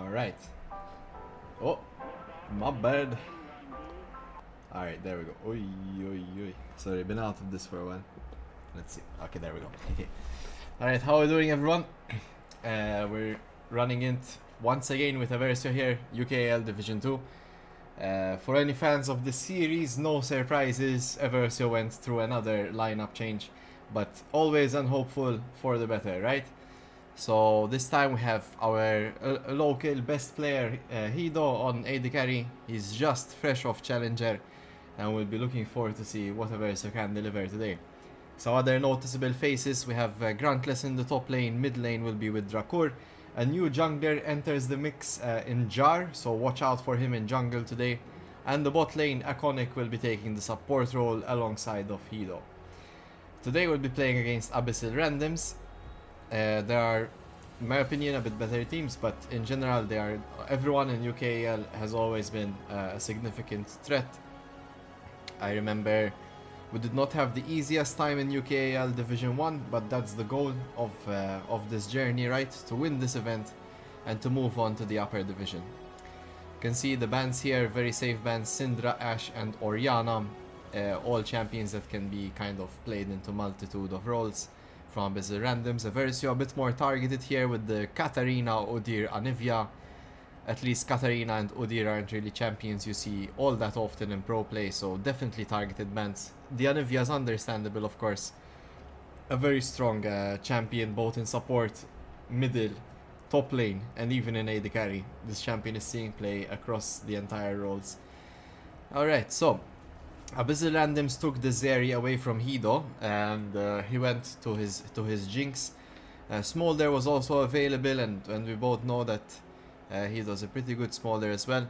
Alright. Oh, my bad. Alright, there we go. Oi, oi, oi. Sorry, been out of this for a while. Let's see. Okay, there we go. Okay. Alright, how are we doing, everyone? We're running it once again with Eversio here, UKL Division 2. For any fans of the series, no surprises, Eversio went through another lineup change, but always unhopeful for the better, right? So this time we have our local best player, Hido, on AD carry. He's just fresh off Challenger, and we'll be looking forward to see what Eversio can deliver today. So other noticeable faces, we have Gruntless in the top lane, mid lane will be with Drakur. A new jungler enters the mix in Jar, so watch out for him in jungle today. And the bot lane, Iconic, will be taking the support role alongside of Hido. Today we'll be playing against Abyssal randoms. There are, in my opinion, a bit better teams, but in general, everyone in UKL has always been a significant threat. I remember we did not have the easiest time in UKL Division 1, but that's the goal of this journey, right? To win this event and to move on to the upper division. You can see the bans here, very safe bans, Syndra, Ashe and Orianna, all champions that can be kind of played into multitude of roles from Abyssal randoms. Eversio a bit more targeted here with the Katarina, Udyr, Anivia. At least Katarina and Udyr aren't really champions you see all that often in pro play, so definitely targeted bans. The Anivia is understandable, of course. A very strong champion both in support, middle, top lane, and even in AD carry. This champion is seeing play across the entire roles. Alright, so Abyssal randoms took the Zeri away from Hido, and he went to his Jinx. Smolder was also available, and we both know that Hido's a pretty good Smolder as well.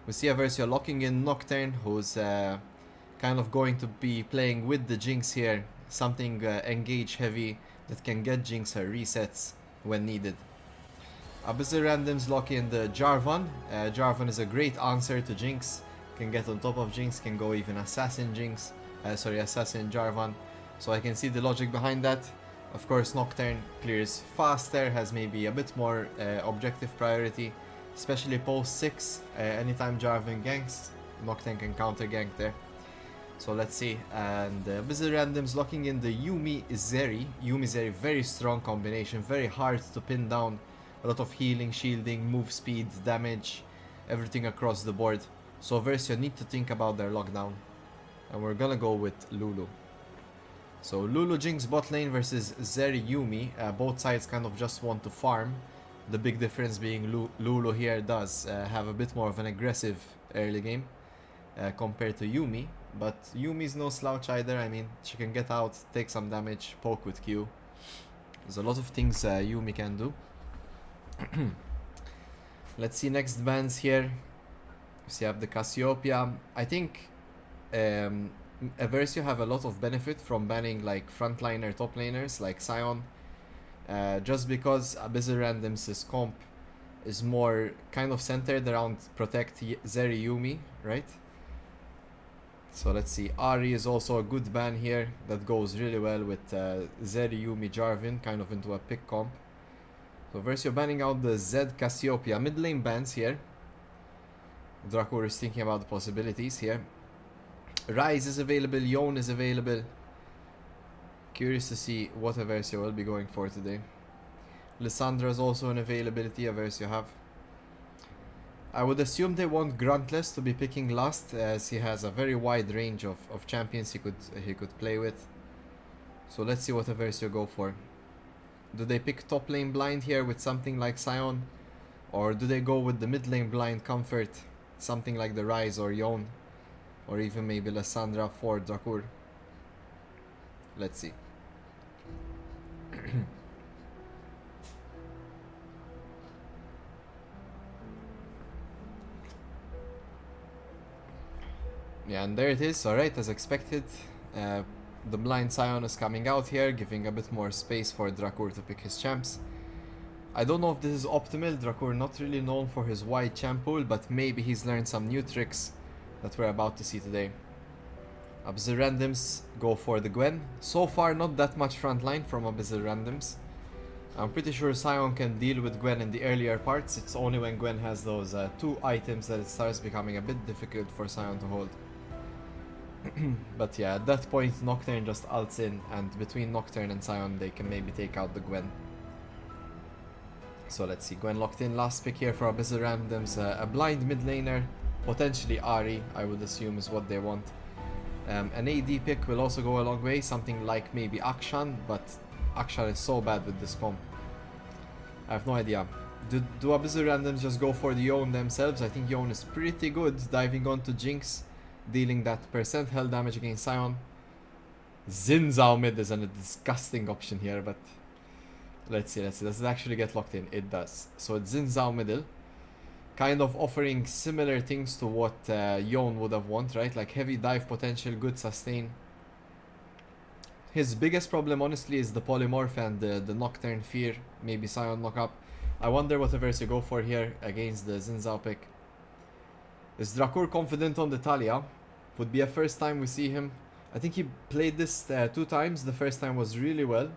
We see Eversio locking in Nocturne, who's kind of going to be playing with the Jinx here, something engage heavy that can get Jinx her resets when needed. Abyssal randoms lock in the Jarvan. Jarvan is a great answer to Jinx. Can get on top of Jinx, can go even Assassin Jinx, Assassin Jarvan. So I can see the logic behind that. Of course, Nocturne clears faster, has maybe a bit more objective priority, especially post 6. Anytime Jarvan ganks, Nocturne can counter gank there. So let's see. And Abyssal randoms locking in the Yuumi Zeri. Yuumi Zeri, very strong combination, very hard to pin down. A lot of healing, shielding, move speed, damage, everything across the board. So Eversio need to think about their lockdown. And we're gonna go with Lulu. So Lulu Jinx bot lane versus Zeri Yuumi. Both sides kind of just want to farm. The big difference being Lulu here does have a bit more of an aggressive early game compared to Yuumi. But Yuumi's no slouch either. I mean, she can get out, take some damage, poke with Q. There's a lot of things Yuumi can do. Let's see next bans here. So you have the Cassiopeia. I think Eversio have a lot of benefit from banning like frontliner top laners like Sion, just because Abyssal randoms' comp is more kind of centered around protect Zeri Yuumi, right? So let's see, Ahri is also a good ban here that goes really well with Zeri Yuumi Jarvan, kind of into a pick comp. So Eversio banning out the Zed Cassiopeia. Mid lane bans here. Drakur is thinking about the possibilities here. Rise is available, Yone is available. Curious to see what Eversio will be going for today. Lissandra is also an availability Eversio have. I would assume they want Gruntless to be picking last, as he has a very wide range of champions he could play with. So let's see what Eversio go for. Do they pick top lane blind here with something like Sion? Or do they go with the mid lane blind comfort? Something like the Rise or Yone, or even maybe Lissandra for Drakur. Let's see. Yeah, and there it is. Alright, as expected. The blind Sion is coming out here, giving a bit more space for Drakur to pick his champs. I don't know if this is optimal. Drakur not really known for his wide champ pool, but maybe he's learned some new tricks that we're about to see today. Abyssal randoms go for the Gwen. So far not that much frontline from Abyssal randoms. I'm pretty sure Sion can deal with Gwen in the earlier parts. It's only when Gwen has those 2 items that it starts becoming a bit difficult for Sion to hold. But yeah, at that point Nocturne just ults in, and between Nocturne and Sion they can maybe take out the Gwen. So let's see, Gwen locked in. Last pick here for Abyssal randoms, a blind mid laner, potentially Ahri, I would assume is what they want. An AD pick will also go a long way, something like maybe Akshan, but Akshan is so bad with this comp. I have no idea. Do Abyssal randoms just go for the Yone themselves? I think Yone is pretty good, diving onto Jinx, dealing that % health damage against Sion. Xin Zhao mid is a disgusting option here, but let's see. Does it actually get locked in? It does. So it's Xin Zhao middle, kind of offering similar things to what Yone would have wanted, right? Like heavy dive potential, good sustain. His biggest problem, honestly, is the polymorph and the Nocturne Fear, maybe Sion knock-up. I wonder what Eversio go for here against the Xin Zhao pick. Is Drakur confident on the Talia? Would be a first time we see him. I think he played this 2 times. The first time was really well,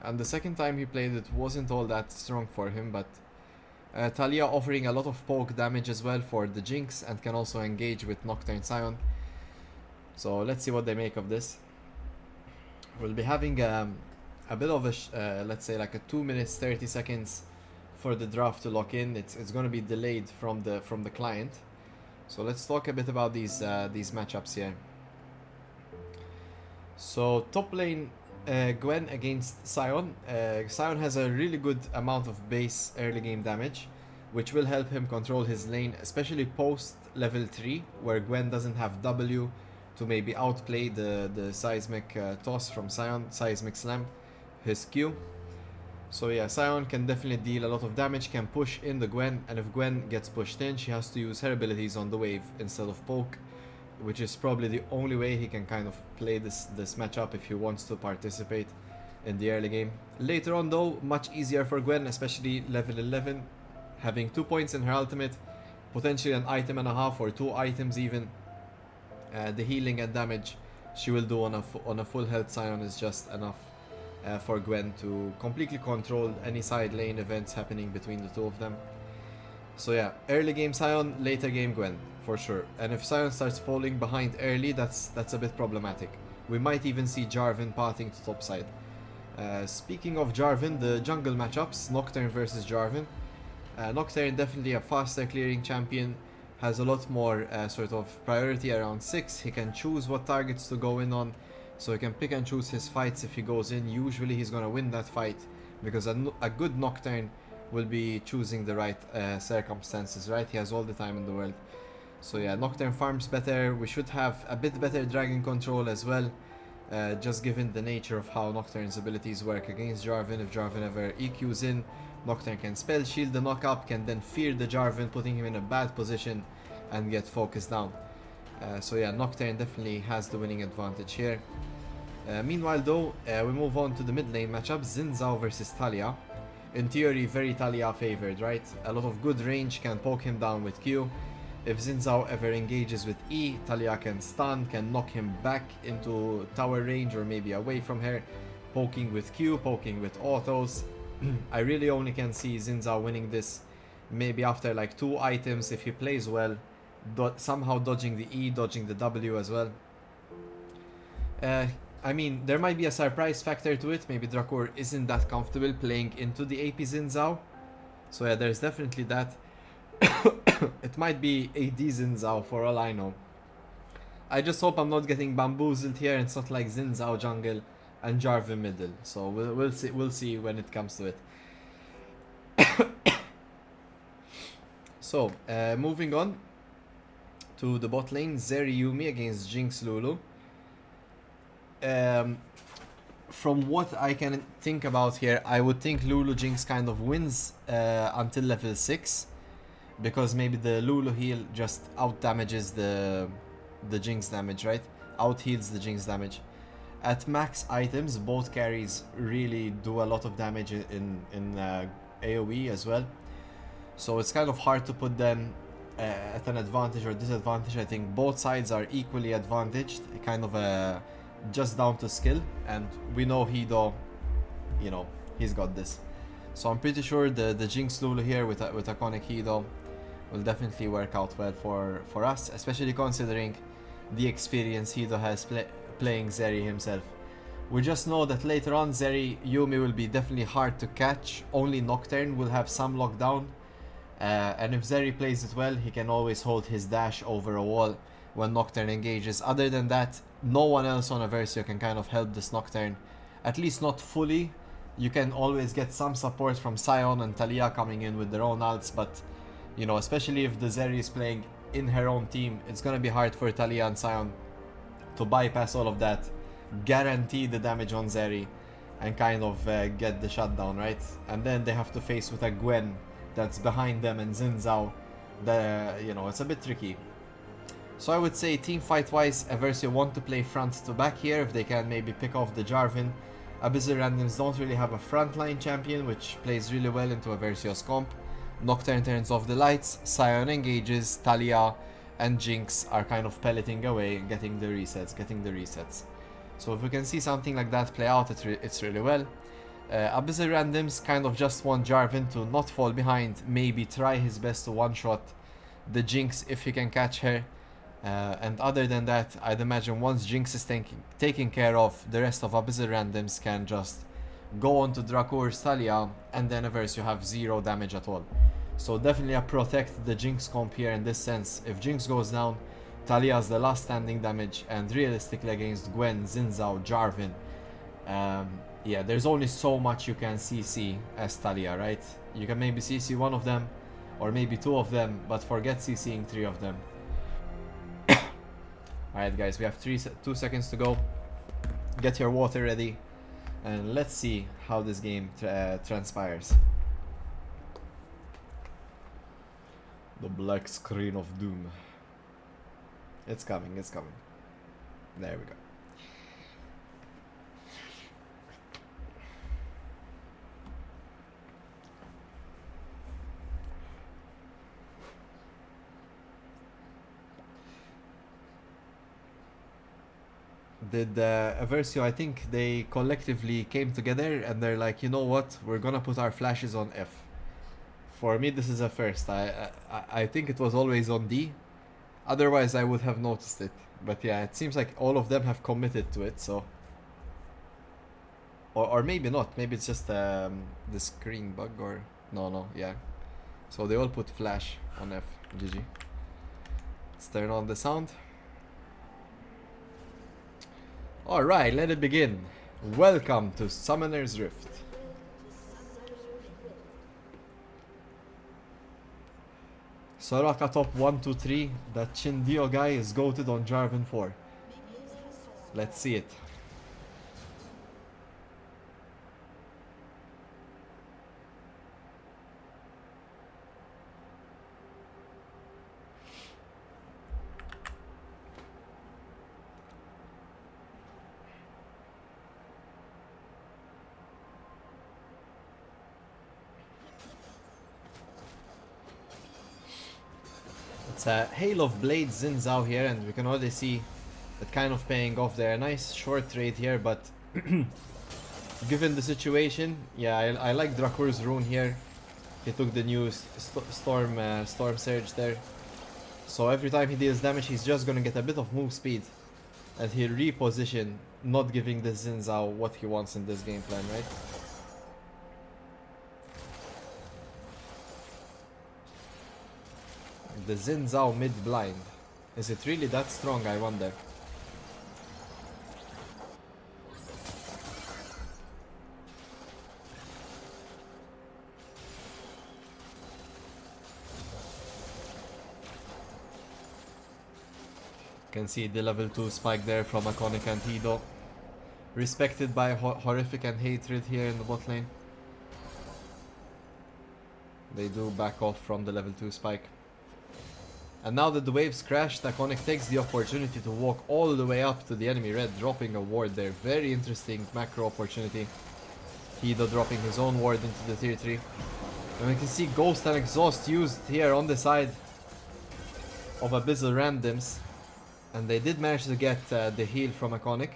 and the second time he played it wasn't all that strong for him, but Talia offering a lot of poke damage as well for the Jinx, and can also engage with Nocturne Sion. So let's see what they make of this. We'll be having a bit of a, let's say like a 2 minutes 30 seconds for the draft to lock in. It's going to be delayed from the client. So let's talk a bit about these matchups here. So top lane, Gwen against Sion. Sion has a really good amount of base early game damage, which will help him control his lane, especially post level 3, where Gwen doesn't have W to maybe outplay the seismic toss from Sion, seismic slam, his Q. So yeah, Sion can definitely deal a lot of damage, can push in the Gwen, and if Gwen gets pushed in, she has to use her abilities on the wave instead of poke, which is probably the only way he can kind of play this matchup if he wants to participate in the early game. Later on though, much easier for Gwen, especially level 11, having 2 points in her ultimate, potentially an item and a half or 2 items even. The healing and damage she will do on a full health Sion is just enough for Gwen to completely control any side lane events happening between the 2 of them. So yeah, early game Sion, later game Gwen, for sure. And if Sion starts falling behind early, that's a bit problematic. We might even see Jarvan pathing to top side. Speaking of Jarvan, the jungle matchups, Nocturne versus Jarvan. Nocturne definitely a faster clearing champion, has a lot more sort of priority around 6. He can choose what targets to go in on, so he can pick and choose his fights if he goes in. Usually he's gonna win that fight, because a good Nocturne will be choosing the right circumstances, right? He has all the time in the world. So yeah, Nocturne farms better. We should have a bit better dragon control as well, just given the nature of how Nocturne's abilities work against Jarvan. If Jarvan ever EQs in, Nocturne can spell shield the knock-up, can then fear the Jarvan, putting him in a bad position and get focused down. So yeah, Nocturne definitely has the winning advantage here. Meanwhile though, we move on to the mid lane matchup, Xin Zhao versus Talia. In theory, very Talia favored, right? A lot of good range, can poke him down with Q. If Xin Zhao ever engages with E, Talia can stun, can knock him back into tower range or maybe away from her, poking with Q, poking with autos. I really only can see Xin Zhao winning this maybe after like 2 items if he plays well, somehow dodging the E, dodging the W as well. I mean, there might be a surprise factor to it. Maybe Drakur isn't that comfortable playing into the AP Xin Zhao. So yeah, there's definitely that. It might be AD Xin Zhao for all I know. I just hope I'm not getting bamboozled here and it's not like Xin Zhao jungle and Jarvan middle. So we'll see when it comes to it. So moving on to the bot lane, Zeri Yuumi against Jinx Lulu. From what I can think about here, I would think Lulu Jinx kind of wins until level 6, because maybe the Lulu heal just out damages the Jinx damage, right? Out heals the Jinx damage. At max items, both carries really do a lot of damage in AoE as well. So it's kind of hard to put them at an advantage or disadvantage. I think both sides are equally advantaged, kind of just down to skill. And we know Hido, you know, he's got this. So I'm pretty sure the Jinx Lulu here with Iconic Hido will definitely work out well for us, especially considering the experience Hido has playing Zeri himself. We just know that later on Zeri Yumi will be definitely hard to catch, only Nocturne will have some lockdown, and if Zeri plays it well, he can always hold his dash over a wall when Nocturne engages. Other than that, no one else on Eversio can kind of help this Nocturne, at least not fully. You can always get some support from Sion and Talia coming in with their own ults, but you know, especially if the Zeri is playing in her own team, it's gonna be hard for Talia and Sion to bypass all of that, guarantee the damage on Zeri, and kind of get the shutdown, right? And then they have to face with a Gwen that's behind them and Xin Zhao. You know, it's a bit tricky. So I would say team fight wise, Eversio want to play front to back here if they can maybe pick off the Jarvan. Abyssal randoms don't really have a frontline champion, which plays really well into Eversio's comp. Nocturne turns off the lights, Sion engages, Talia and Jinx are kind of pelleting away, getting the resets. So if we can see something like that play out, it's really well. Abyssal randoms kind of just want Jarvan to not fall behind, maybe try his best to one-shot the Jinx if he can catch her. And other than that, I'd imagine once Jinx is taken care of, the rest of Abyssal randoms can just go on to Dracour's Talia, and then Eversio have 0 damage at all. So definitely a protect the Jinx comp here in this sense. If Jinx goes down, Talia is the last standing damage, and realistically against Gwen, Xin Zhao, Jarvan, yeah, there's only so much you can CC as Talia, right? You can maybe CC one of them, or maybe 2 of them, but forget CCing 3 of them. Alright guys, we have 2 seconds to go. Get your water ready, and let's see how this game transpires. The black screen of doom. It's coming, it's coming. There we go. Did Eversio, I think they collectively came together and they're like, you know what, we're gonna put our flashes on F. For me, this is a first. I think it was always on D. Otherwise, I would have noticed it. But yeah, it seems like all of them have committed to it, so... Or maybe not. Maybe it's just the screen bug or... No, yeah. So they all put flash on F. GG. Let's turn on the sound. Alright, let it begin. Welcome to Summoner's Rift. Soraka top 1, 2, 3. That Chindio guy is goated on Jarvan 4. Let's see it. It's a Hail of Blades Xin Zhao here, and we can already see it kind of paying off there. A nice short trade here, but given the situation, yeah, I like Dracour's rune here. He took the new storm surge there. So every time he deals damage, he's just gonna get a bit of move speed. And he'll reposition, not giving the Xin Zhao what he wants in this game plan, right? The Xin Zhao mid blind. Is it really that strong, I wonder? Can see the level 2 spike there from Iconic and Hido. Respected by Horrific and Hatred here in the bot lane. They do back off from the level 2 spike. And now that the waves crashed, Iconic takes the opportunity to walk all the way up to the enemy red, dropping a ward there. Very interesting macro opportunity. Hido dropping his own ward into the tier 3. And we can see Ghost and Exhaust used here on the side of Abyssal randoms. And they did manage to get the heal from Iconic.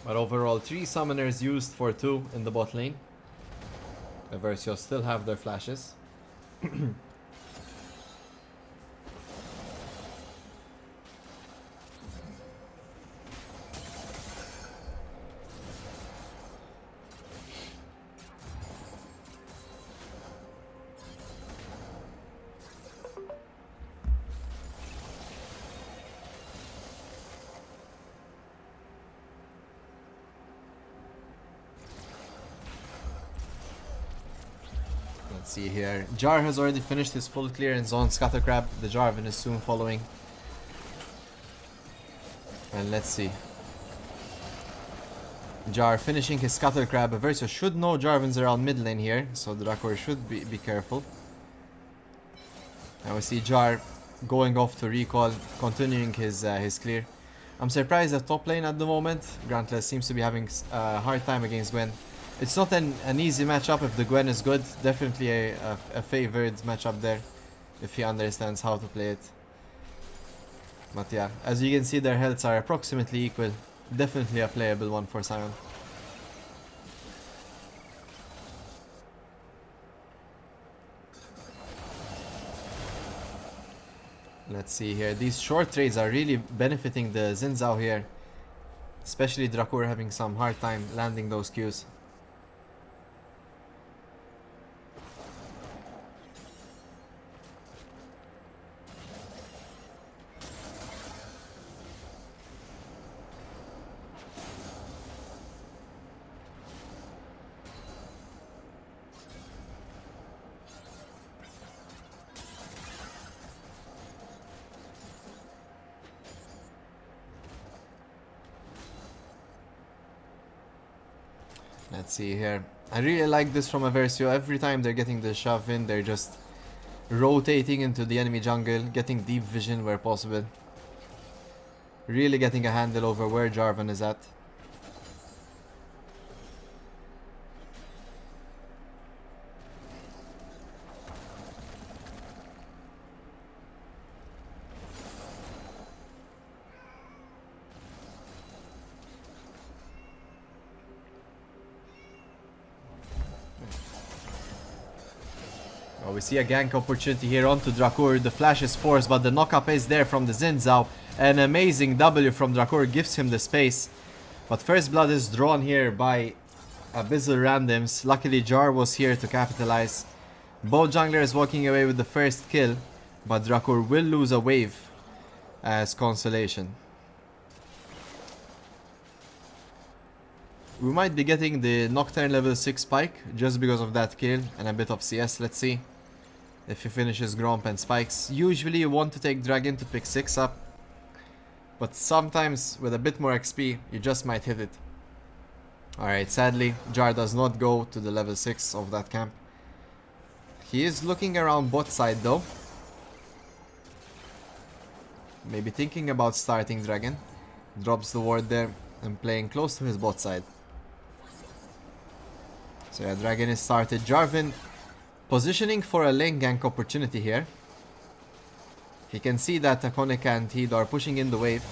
But overall, 3 summoners used for 2 in the bot lane. Eversio still have their flashes. Let's see here. Jar has already finished his full clearance on Scattercrab. The Jarvan is soon following. And let's see. Jar finishing his Scattercrab. Eversio should know Jarvan's around mid lane here, so the Drakor should be careful. And we see Jar going off to recall, continuing his clear. I'm surprised at top lane at the moment. Grantless seems to be having a hard time against Gwen. It's not an easy matchup if the Gwen is good. Definitely a favored matchup there if he understands how to play it. But yeah, as you can see, their healths are approximately equal. Definitely a playable one for Sion. Let's see here. These short trades are really benefiting the Xin Zhao here. Especially Drakor having some hard time landing those Qs. Let's see here. I really like this from Eversio. Every time they're getting the shove in, they're just rotating into the enemy jungle, getting deep vision where possible. Really getting a handle over where Jarvan is at. Oh, we see a gank opportunity here onto Drakor. The flash is forced, but the knock-up is there from the Xin Zhao. An amazing W from Drakor gives him the space. But first blood is drawn here by Abyssal randoms. Luckily, Jar was here to capitalize. Both junglers walking away with the first kill, but Drakor will lose a wave as consolation. We might be getting the Nocturne level 6 spike just because of that kill and a bit of CS. Let's see if he finishes Gromp and spikes. Usually you want to take Dragon to pick 6 up, but sometimes with a bit more XP you just might hit it. Alright, sadly Jar does not go to the level 6 of that camp. He is looking around bot side though. Maybe thinking about starting Dragon. Drops the ward there and playing close to his bot side. So yeah, Dragon is started. Jarvan positioning for a lane gank opportunity here. He can see that Akonic and Heed are pushing in the wave,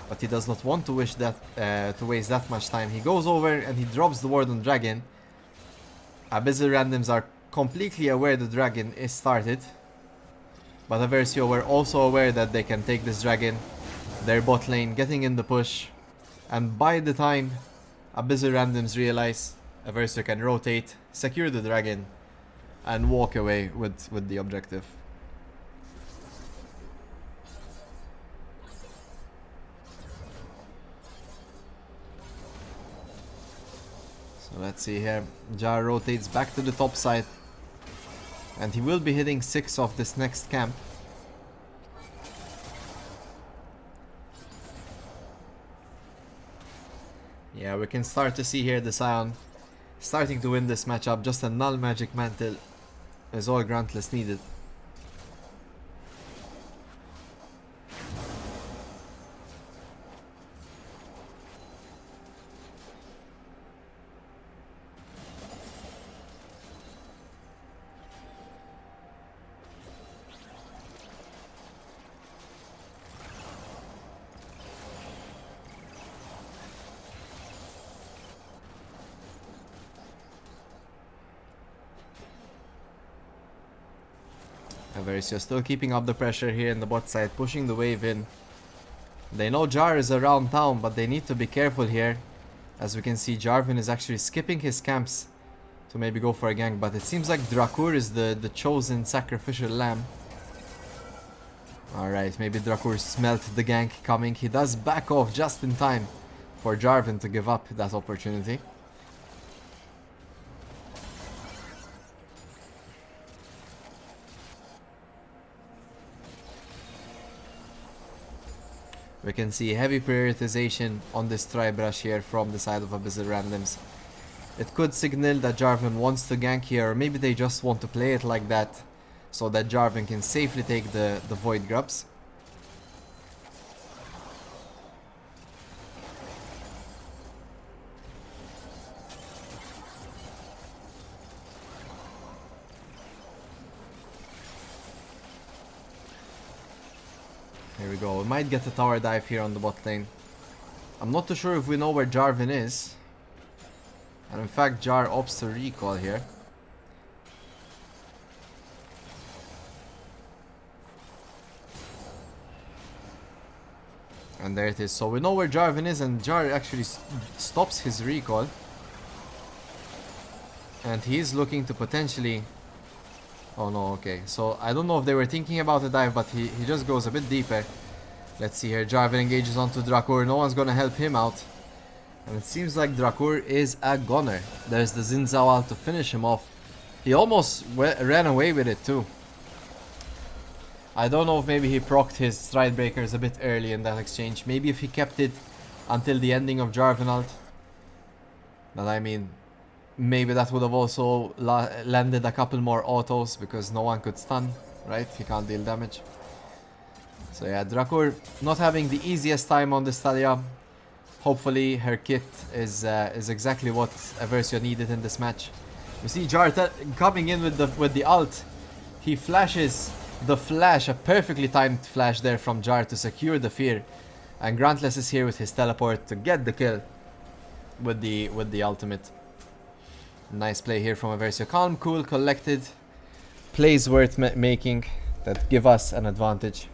but he does not want to waste that much time. He goes over and he drops the ward on Dragon. Abyssal randoms are completely aware the Dragon is started, but Eversio were also aware that they can take this Dragon. Their bot lane getting in the push, and by the time Abyssal randoms realize, Eversio can rotate, secure the Dragon, and walk away with the objective. So let's see here. Jar rotates back to the top side, and he will be hitting 6 of this next camp. Yeah, we can start to see here the Sion starting to win this matchup. Just a null magic mantle is all Grantless needed. Eversio still keeping up the pressure here in the bot side, pushing the wave in. They know Jar is around town, but they need to be careful here. As we can see, Jarvan is actually skipping his camps to maybe go for a gank, but it seems like Drakur is the chosen sacrificial lamb. Alright, maybe Drakur smelt the gank coming. He does back off just in time for Jarvan to give up that opportunity. We can see heavy prioritization on this tribe rush here from the side of Abyssal randoms. It could signal that Jarvan wants to gank here, or maybe they just want to play it like that so that Jarvan can safely take the void grubs. Here we go. We might get a tower dive here on the bot lane. I'm not too sure if we know where Jarvan is. And in fact, Jar opts to recall here. And there it is. So we know where Jarvan is, and Jar actually stops his recall. And he's looking to potentially... Oh no, okay. So I don't know if they were thinking about a dive, but he just goes a bit deeper. Let's see here. Jarvan engages onto Drakur. No one's gonna help him out. And it seems like Drakur is a goner. There's the Xin Zhao ult to finish him off. He almost ran away with it too. I don't know if maybe he procced his Stride Breakers a bit early in that exchange. Maybe if he kept it until the ending of Jarvan ult. But I mean, maybe that would have also landed a couple more autos because no one could stun, right? He can't deal damage. So yeah, Drakur not having the easiest time on this Talia. Hopefully her kit is exactly what Eversio needed in this match. We see Jar coming in with the ult. He flashes the flash, a perfectly timed flash there from Jar to secure the fear. And Grantless is here with his teleport to get the kill with the ultimate. Nice play here from Eversio. Calm, cool, collected. Plays worth making that give us an advantage.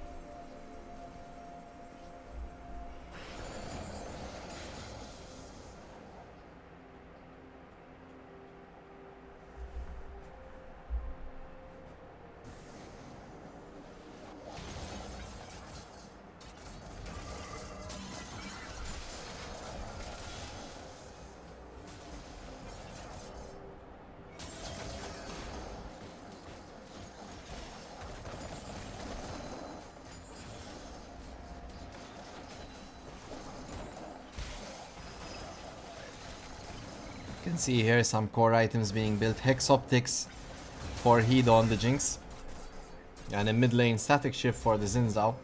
You can see here some core items being built. Hex Optics for Hedo on the Jinx. And a mid lane static shift for the Xin Zhao.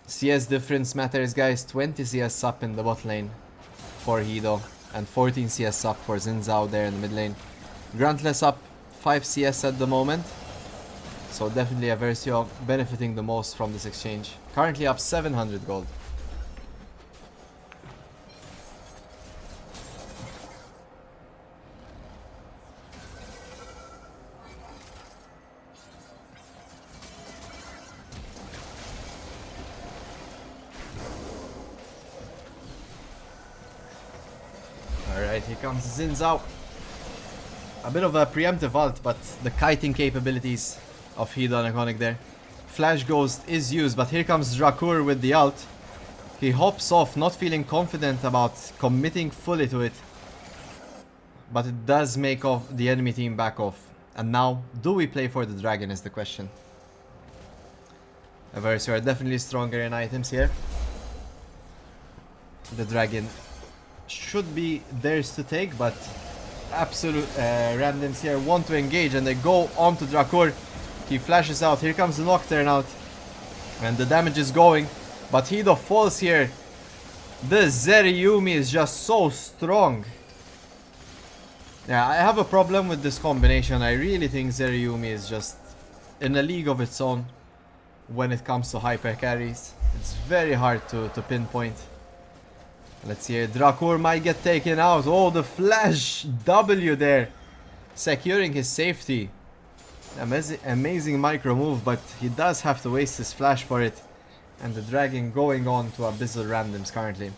CS difference matters, guys. 20 CS up in the bot lane for Hedo. And 14 CS up for Xin Zhao there in the mid lane. Grantless up 5 CS at the moment. So definitely Eversio benefiting the most from this exchange. Currently up 700 gold. Alright, here comes Xin Zhao. A bit of a preemptive ult, but the kiting capabilities of Hedo and Iconic there. Flash Ghost is used, but here comes Drakur with the ult. He hops off, not feeling confident about committing fully to it. But it does make the enemy team back off. And now, do we play for the dragon is the question. Eversio are definitely stronger in items here. The dragon should be theirs to take, but absolute randoms here want to engage and they go on to Drakur. He flashes out. Here comes the Nocturne out. And the damage is going. But Hedo falls here. The Zeriyumi is just so strong. Yeah, I have a problem with this combination. I really think Zeriyumi is just in a league of its own when it comes to hyper carries. It's very hard to pinpoint. Let's see here. Drakur might get taken out. Oh, the flash W there. Securing his safety. Amazing micro move, but he does have to waste his flash for it. And the dragon going on to Abyssal randoms currently.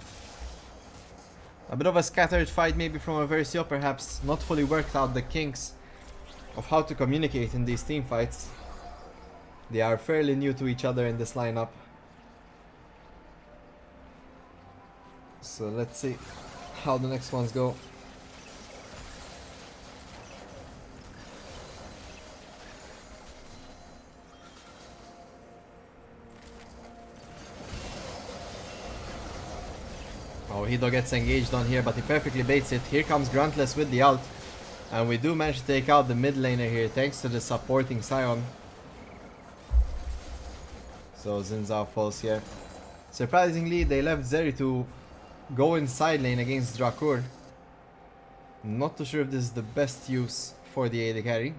A bit of a scattered fight maybe from Eversio, perhaps not fully worked out the kinks of how to communicate in these team fights. They are fairly new to each other in this lineup. So let's see how the next ones go. Oh, Hido gets engaged on here, but he perfectly baits it. Here comes Gruntless with the ult. And we do manage to take out the mid laner here, thanks to the supporting Sion. So Xin Zhao falls here. Surprisingly, they left Zeri to go in side lane against Drakur. Not too sure if this is the best use for the AD carry.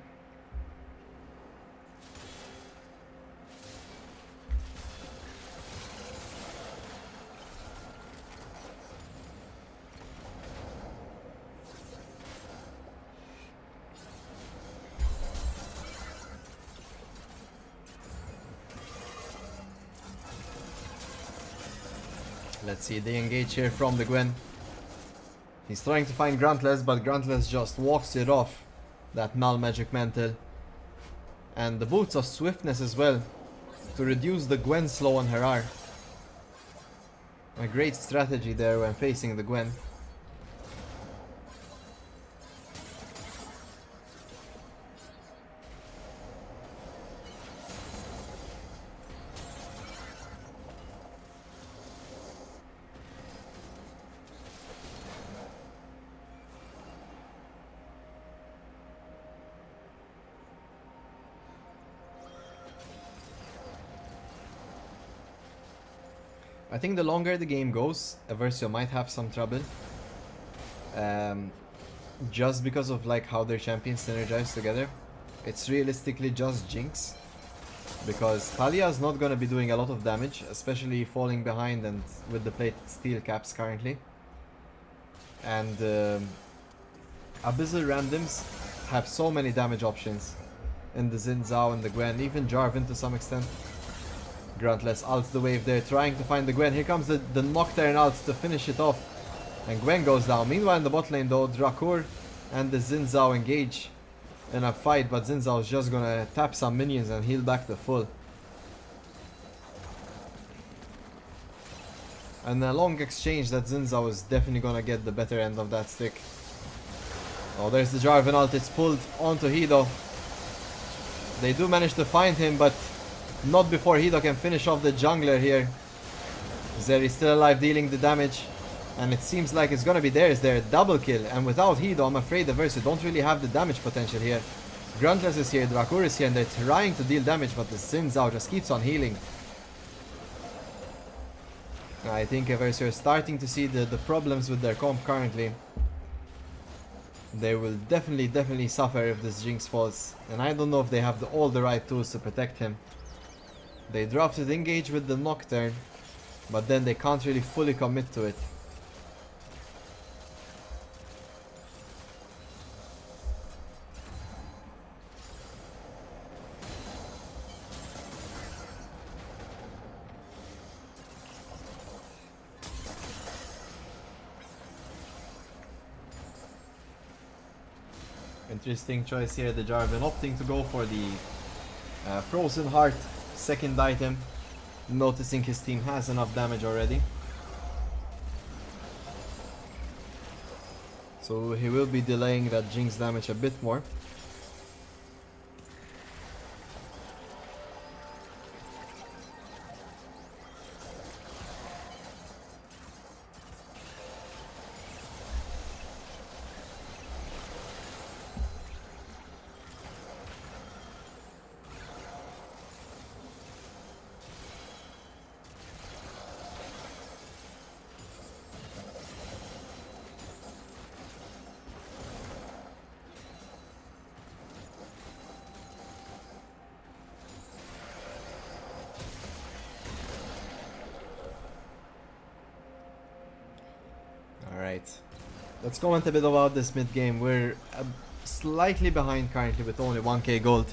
Let's see, they engage here from the Gwen. He's trying to find Gruntless, but Gruntless just walks it off. That null magic mantle. And the boots of swiftness as well, to reduce the Gwen slow on her R. A great strategy there when facing the Gwen. I think the longer the game goes, Eversio might have some trouble. Just because of like how their champions synergize together. It's realistically just Jinx. Because Talia is not going to be doing a lot of damage, especially falling behind and with the plated steel caps currently. And Abyssal randoms have so many damage options in the Xin Zhao and the Gwen, even Jarvan to some extent. Gruntless ults the wave there, trying to find the Gwen. Here comes the Nocturne ult to finish it off. And Gwen goes down. Meanwhile in the bot lane though, Drakur and the Xin Zhao engage in a fight, but Xin Zhao is just gonna tap some minions and heal back to full. And a long exchange that Xin Zhao is definitely gonna get the better end of that stick. Oh, there's the Jarvan ult, it's pulled onto Hido. They do manage to find him, but not before Hido can finish off the jungler here. Zeri still alive, dealing the damage. And it seems like it's gonna be theirs there. Double kill. And without Hido, I'm afraid the Eversio don't really have the damage potential here. Gruntless is here, Drakur is here, and they're trying to deal damage, but the Xin Zhao just keeps on healing. I think Eversio is starting to see the problems with their comp currently. They will definitely suffer if this Jinx falls. And I don't know if they have all the right tools to protect him. They drafted engage with the Nocturne, but then they can't really fully commit to it. Interesting choice here, the Jarvan opting to go for the Frozen Heart second item, noticing his team has enough damage already. So he will be delaying that Jinx damage a bit more. Alright, let's comment a bit about this mid game. We're slightly behind currently with only 1k gold.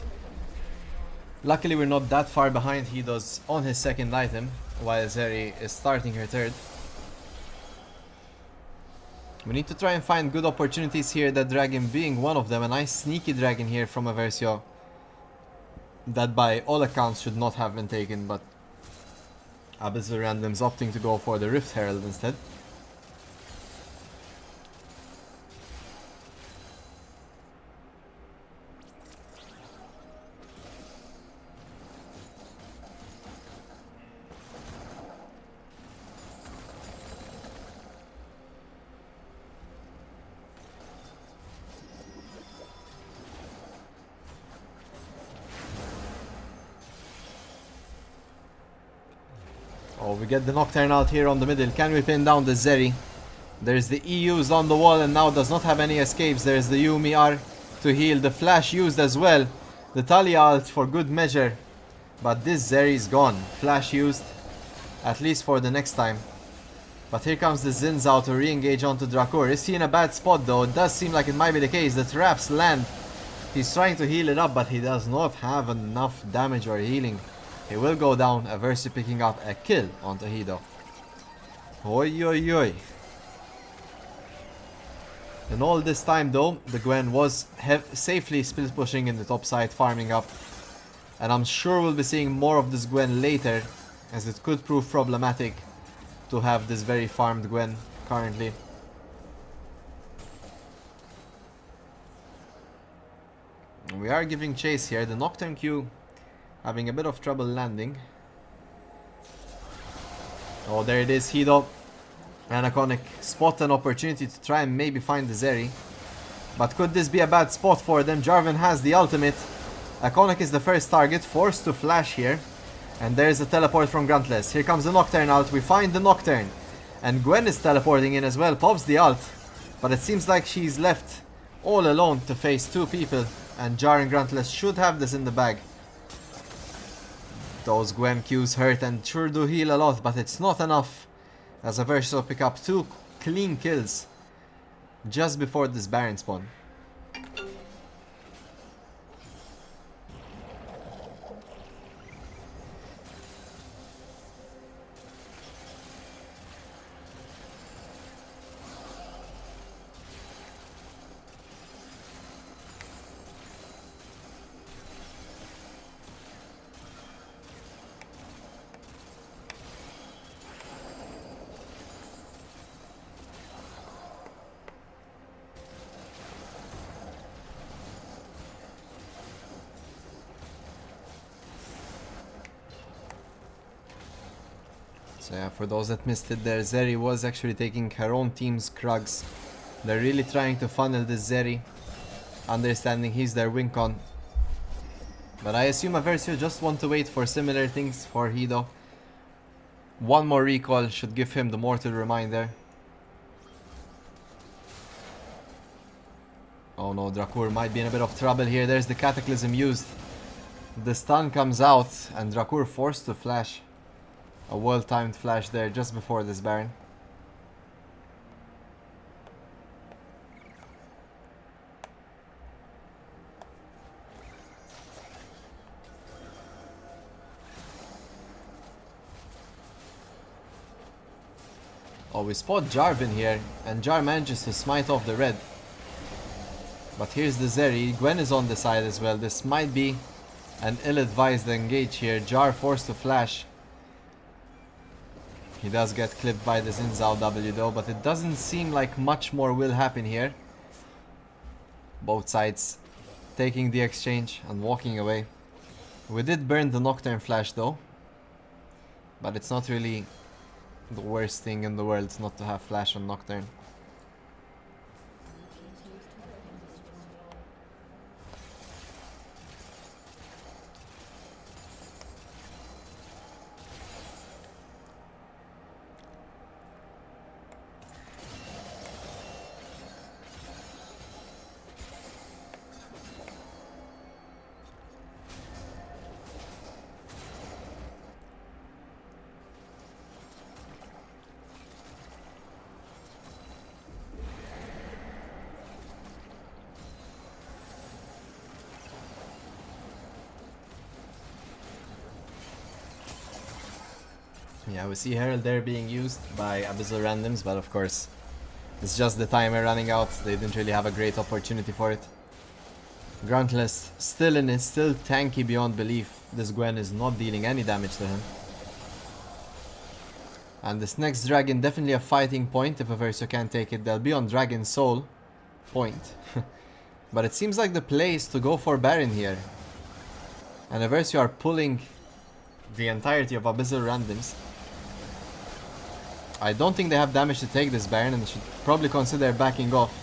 Luckily we're not that far behind. He does on his second item, while Zeri is starting her third. We need to try and find good opportunities here, that dragon being one of them. A nice sneaky dragon here from Eversio, that by all accounts should not have been taken, but Abyssal randoms opting to go for the Rift Herald instead. Oh, we get the Nocturne out here on the middle. Can we pin down the Zeri? There's the E used on the wall and now does not have any escapes. There's the Yumi R to heal. The flash used as well. The Talia ult for good measure. But this Zeri is gone. Flash used, at least for the next time. But here comes the Zinzao to re-engage onto Drakur. Is he in a bad spot though? It does seem like it might be the case. The traps land. He's trying to heal it up, but he does not have enough damage or healing. He will go down. Eversio picking up a kill onto Hido. Oi oi oi. And all this time though, the Gwen was safely split pushing in the top side, farming up. And I'm sure we'll be seeing more of this Gwen later, as it could prove problematic to have this very farmed Gwen currently. And we are giving chase here. The Nocturne Q having a bit of trouble landing. Oh, there it is, Hido. And Iconic spot an opportunity to try and maybe find the Zeri. But could this be a bad spot for them? Jarvan has the ultimate. Iconic is the first target, forced to flash here. And there's a teleport from Gruntless. Here comes the Nocturne out. We find the Nocturne. And Gwen is teleporting in as well. Pops the ult. But it seems like she's left all alone to face two people. And Jar and Gruntless should have this in the bag. Those Gwen Qs hurt and sure do heal a lot, but it's not enough. As Eversio pick up two clean kills just before this Baron spawn. So yeah, for those that missed it there, Zeri was actually taking her own team's Krugs. They're really trying to funnel this Zeri, understanding he's their win-con. But I assume Eversio just want to wait for similar things for Hido. One more recall should give him the mortal reminder. Oh no, Drakur might be in a bit of trouble here. There's the Cataclysm used. The stun comes out and Drakur forced to flash. A well-timed flash there just before this Baron. Oh, we spot Jarvan here, and Jar manages to smite off the red. But here's the Zeri. Gwen is on the side as well. This might be an ill-advised engage here. Jar forced to flash. He does get clipped by the Zinzao W though, but it doesn't seem like much more will happen here. Both sides taking the exchange and walking away. We did burn the Nocturne flash though, but it's not really the worst thing in the world not to have flash on Nocturne. Yeah, we see Herald there being used by Abyssal randoms, but of course it's just the timer running out. They didn't really have a great opportunity for it. Gruntless still in it, still tanky beyond belief. This Gwen is not dealing any damage to him. And this next dragon, definitely a fighting point. If Eversio can't take it, they'll be on Dragon Soul point. But it seems like the play is to go for Baron here. And Eversio are pulling the entirety of Abyssal randoms. I don't think they have damage to take this Baron, and they should probably consider backing off.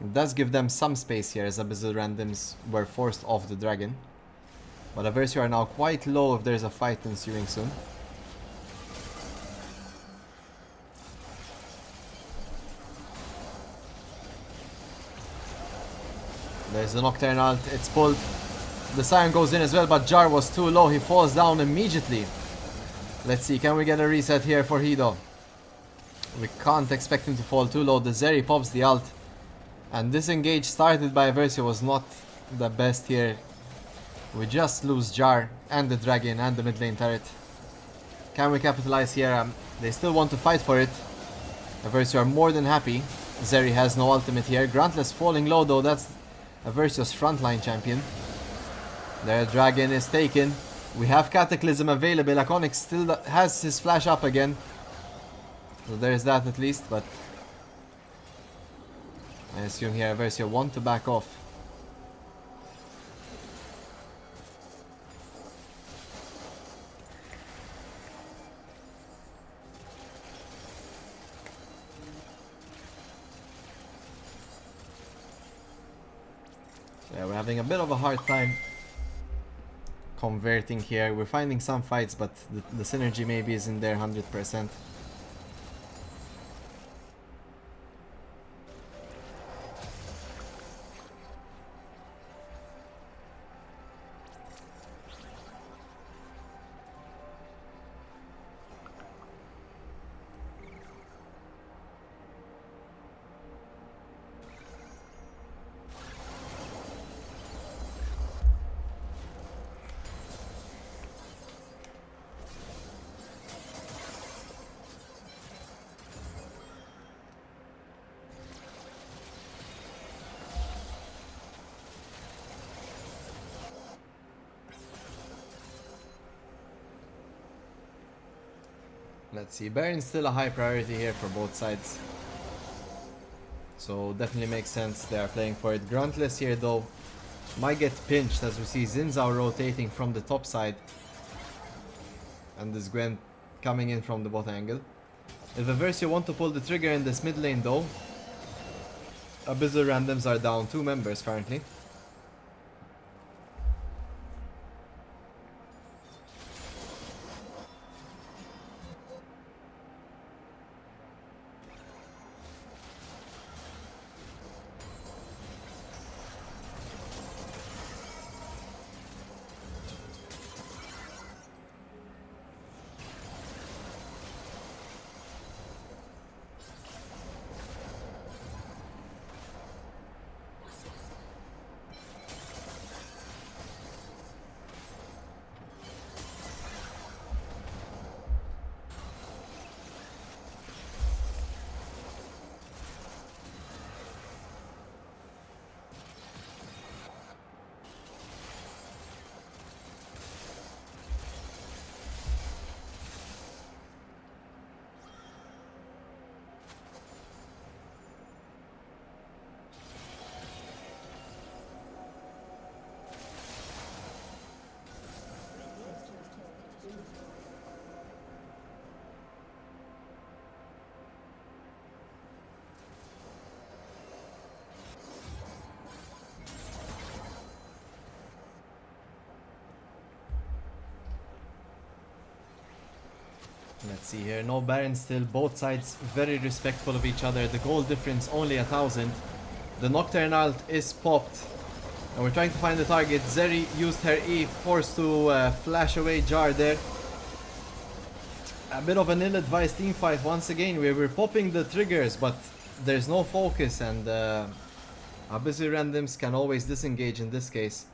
It does give them some space here as Abyssal randoms were forced off the dragon. But Eversio are now quite low if there's a fight ensuing soon. There's the Nocturne ult, it's pulled. The Siren goes in as well, but Jar was too low, he falls down immediately. Let's see, can we get a reset here for Hido? We can't expect him to fall too low. The Zeri pops the ult. And this engage started by Eversio was not the best here. We just lose Jar and the dragon and the mid lane turret. Can we capitalize here? They still want to fight for it. Eversio are more than happy. Zeri has no ultimate here. Gruntless falling low though, that's Eversio's frontline champion. Their dragon is taken. We have Cataclysm available. Iconic still has his flash up again. So there's that at least, but I assume here Eversio want to back off. Yeah, we're having a bit of a hard time converting here. We're finding some fights, but the synergy maybe isn't there 100%. Let's see, Baron's still a high priority here for both sides. So definitely makes sense they are playing for it. Gruntless here though might get pinched as we see Xin rotating from the top side. And this Gwen coming in from the bot angle. If Eversio want to pull the trigger in this mid lane though, Abyssal randoms are down 2 members currently. Let's see here, no Baron still, both sides very respectful of each other. The goal difference only 1,000. The Nocturne ult is popped. And we're trying to find the target. Zeri used her E, forced to flash away Jar there. A bit of an ill-advised team fight once again. We're popping the triggers, but there's no focus, and Abyssal randoms can always disengage in this case.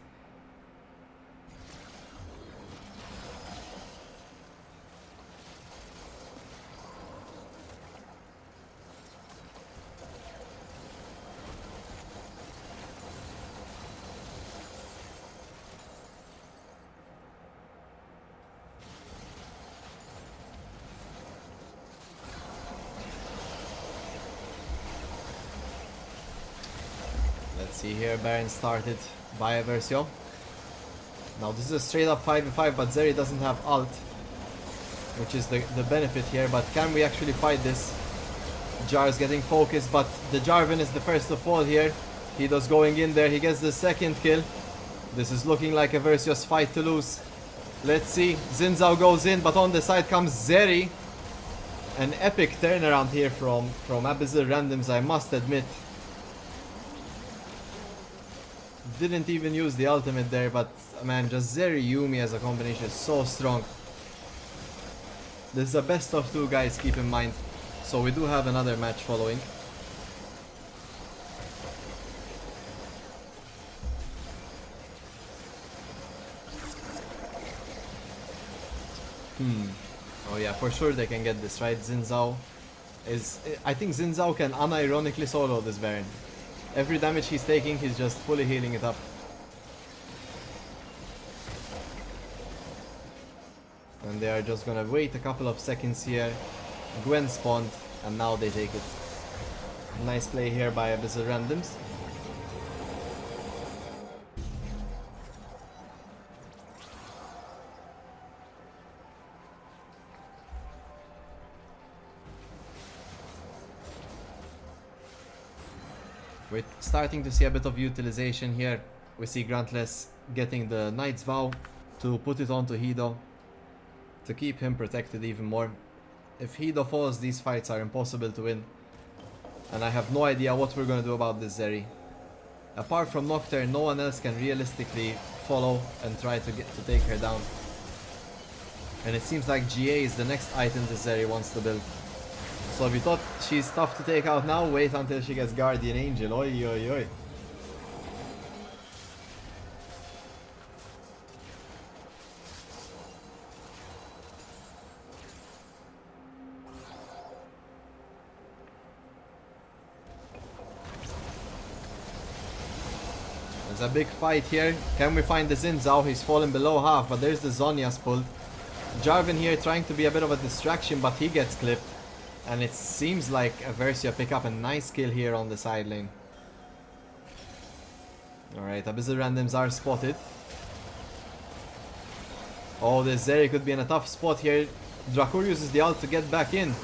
Let's see here, Baron started by Eversio. Now this is a straight up 5v5, but Zeri doesn't have ult, which is the benefit here. But can we actually fight this? Jar is getting focused, but the Jarvan is the first to fall here. Hido's going in there, he gets the second kill. This is looking like Eversio's fight to lose. Let's see, Xin Zhao goes in, but on the side comes Zeri. An epic turnaround here from Abyssal randoms, I must admit. Didn't even use the ultimate there, but man, just Zeri Yumi as a combination is so strong. This is a best of 2, guys, keep in mind. So we do have another match following. Oh yeah, for sure they can get this, right? Xin Zhao is... I think Xin Zhao can unironically solo this Baron. Every damage he's taking, he's just fully healing it up. And they are just gonna wait a couple of seconds here. Gwen spawned, and now they take it. Nice play here by Abyssal randoms. We're starting to see a bit of utilization here. We see Grantless getting the Knight's Vow to put it onto Hido to keep him protected even more. If Hido falls, these fights are impossible to win. And I have no idea what we're gonna do about this Zeri. Apart from Nocturne, no one else can realistically follow and try to take her down. And it seems like GA is the next item this Zeri wants to build. So if you thought she's tough to take out now, wait until she gets Guardian Angel. Oi, oi, oi. There's a big fight here. Can we find the Xin Zhao? He's fallen below half, but there's the Zhonya's pulled. Jarvan here trying to be a bit of a distraction, but he gets clipped. And it seems like Eversio pick up a nice kill here on the side lane. Alright, Abyssal randoms are spotted. Oh, this Zeri could be in a tough spot here. Drakur uses the ult to get back in.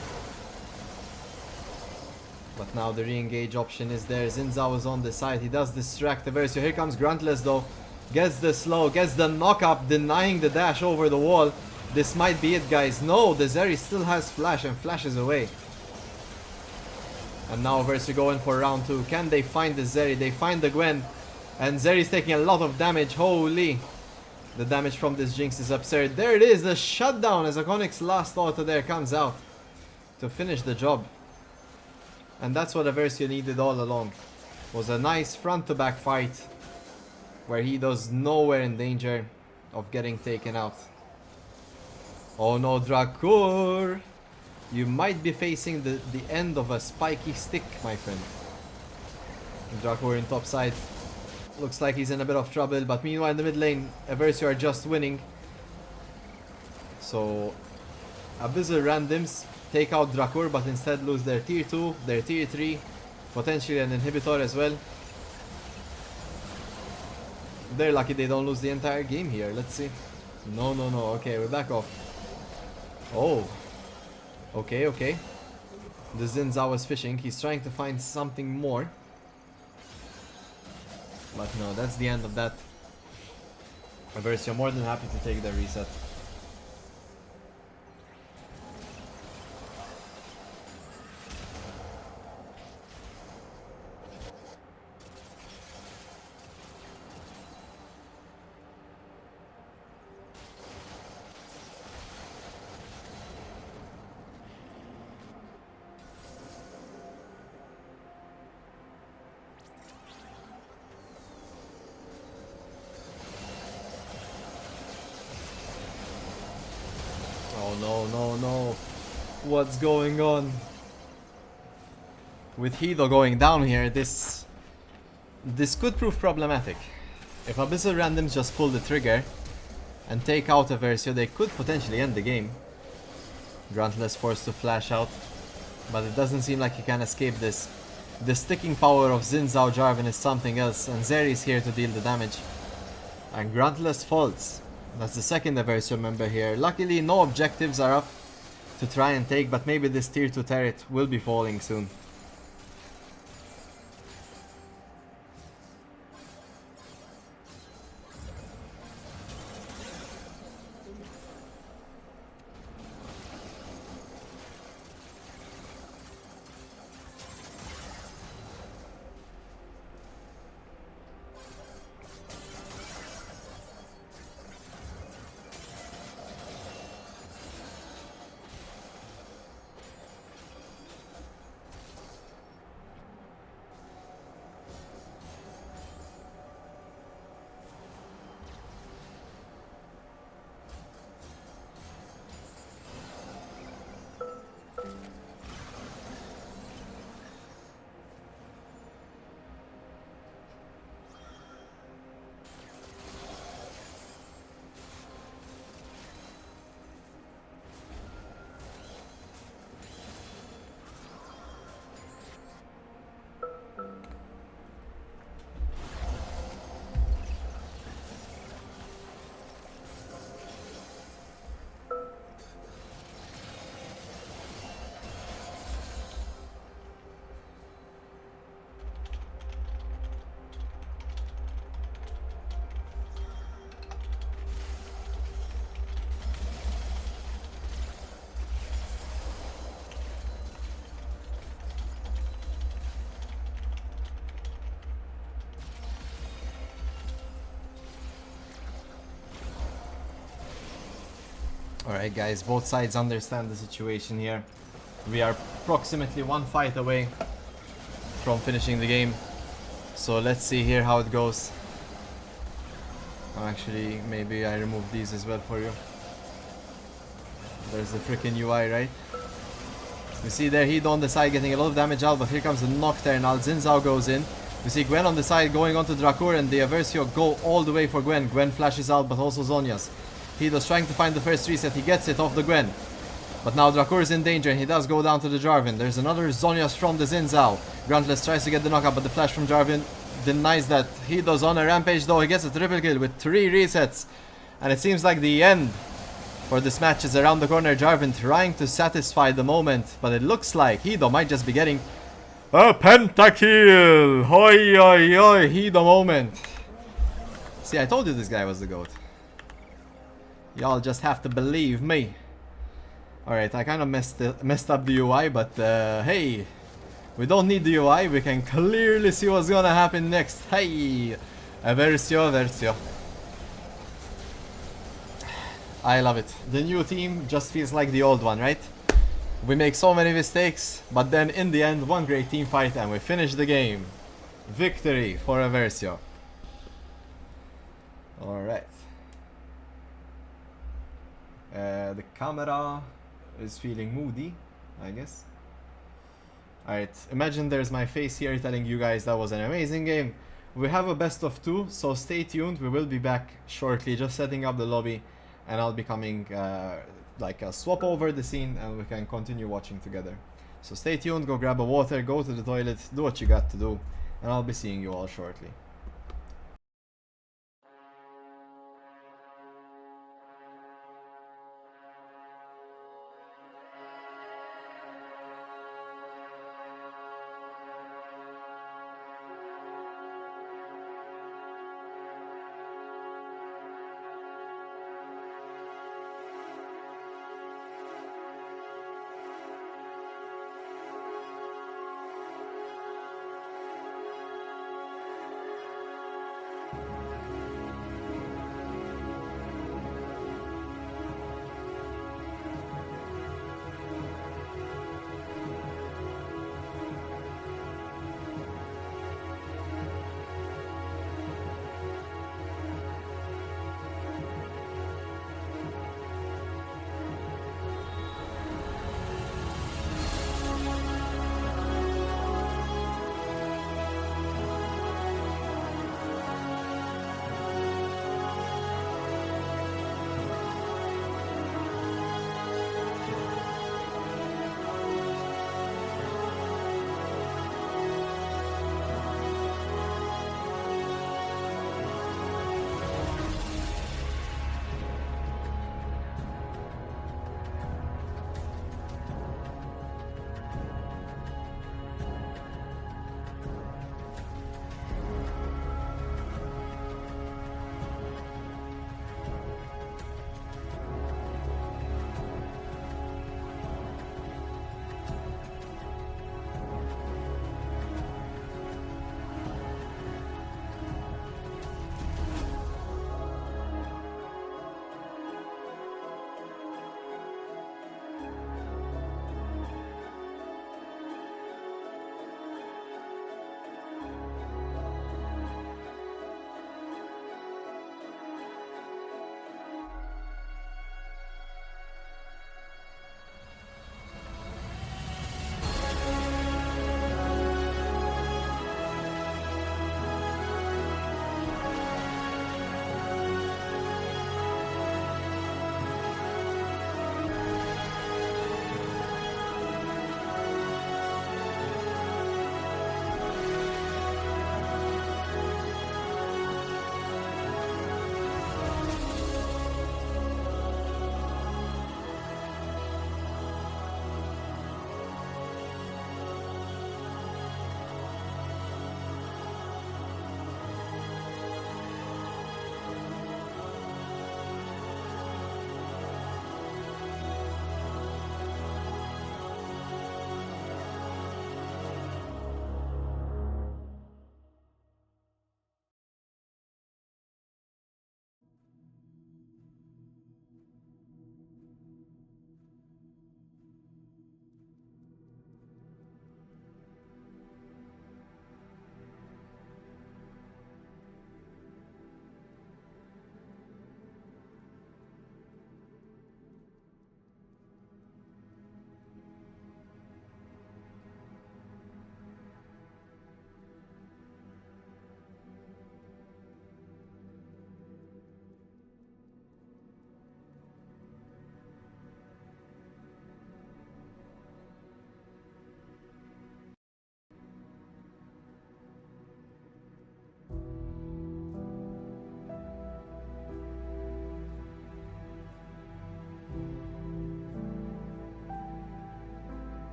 But now the re-engage option is there. Xin Zhao is on the side. He does distract Eversio. Here comes Grantless though. Gets the slow, gets the knock up, denying the dash over the wall. This might be it, guys. No, the Zeri still has flash and flashes away. And now Eversio going for round 2. Can they find the Zeri? They find the Gwen. And Zeri's taking a lot of damage. Holy. The damage from this Jinx is absurd. There it is. The shutdown as Iconic's last auto there comes out to finish the job. And that's what Eversio needed all along. Was a nice front to back fight where he does nowhere in danger of getting taken out. Oh no, Drakur! You might be facing the end of a spiky stick, my friend. Drakur in top side. Looks like he's in a bit of trouble, but meanwhile in the mid lane, Eversio are just winning. So, Abyssal randoms take out Drakur, but instead lose their tier 2, their tier 3, potentially an inhibitor as well. They're lucky they don't lose the entire game here. Let's see. No, no, no. Okay, we're back off. Oh. Okay, okay. The Xin Zhao is fishing. He's trying to find something more. But no, that's the end of that. Eversio more than happy to take the reset. Oh no, no, no. What's going on? With Hido going down here, this could prove problematic. If Abyssal randoms just pull the trigger and take out Eversio, they could potentially end the game. Grantless forced to flash out, but it doesn't seem like he can escape this. The sticking power of Xin Zhao Jarvan is something else, and Zeri is here to deal the damage. And Gruntless falls. That's the second Eversio member here. Luckily, no objectives are up to try and take, but maybe this tier 2 turret will be falling soon. Alright guys, both sides understand the situation here. We are approximately one fight away from finishing the game. So let's see here how it goes. Actually, maybe I remove these as well for you. There's the freaking UI, right? We see there Hedo on the side getting a lot of damage out, but here comes the Nocturne. Now Xin Zhao goes in. We see Gwen on the side going onto Drakur, and the Eversio go all the way for Gwen. Gwen flashes out, but also Zhonya's. Hedo's trying to find the first reset. He gets it off the Gwen. But now Drakur is in danger, and he does go down to the Jarvan. There's another Zhonya's from the Xin Zhao. Gruntless tries to get the knockup, but the flash from Jarvan denies that. Hedo's on a rampage though. He gets a triple kill with 3 resets. And it seems like the end for this match is around the corner. Jarvan trying to satisfy the moment, but it looks like Hedo might just be getting a pentakill. Hoi hoi hoi, Hedo moment. See, I told you this guy was the GOAT. Y'all just have to believe me. Alright, I kind of messed up the UI, but hey, we don't need the UI. We can clearly see what's gonna happen next. Hey, Eversio. I love it. The new team just feels like the old one, right? We make so many mistakes, but then in the end, one great team fight and we finish the game. Victory for Eversio. Alright. The camera is feeling moody, I guess. Alright, imagine there's my face here telling you guys that was an amazing game. We have a best of 2, so stay tuned. We will be back shortly, just setting up the lobby, and I'll be coming like a swap over the scene and we can continue watching together. So stay tuned, go grab a water, go to the toilet, do what you got to do, and I'll be seeing you all shortly.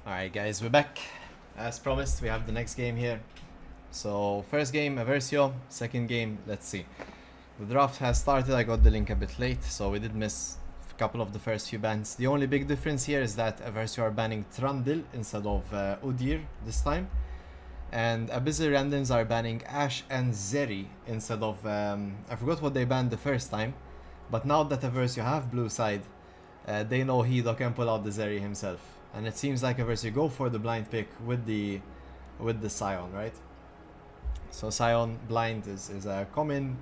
Alright guys, we're back. As promised, we have the next game here. So first game, Eversio. Second game, let's see. The draft has started, I got the link a bit late, so we did miss a couple of the first few bans. The only big difference here is that Eversio are banning Trundle instead of Udyr this time. And Abyssal randoms are banning Ashe and Zeri instead of, I forgot what they banned the first time. But now that Eversio have blue side, they know Hido can pull out the Zeri himself. And it seems like Eversio go for the blind pick with the Sion, right? So Sion blind is a common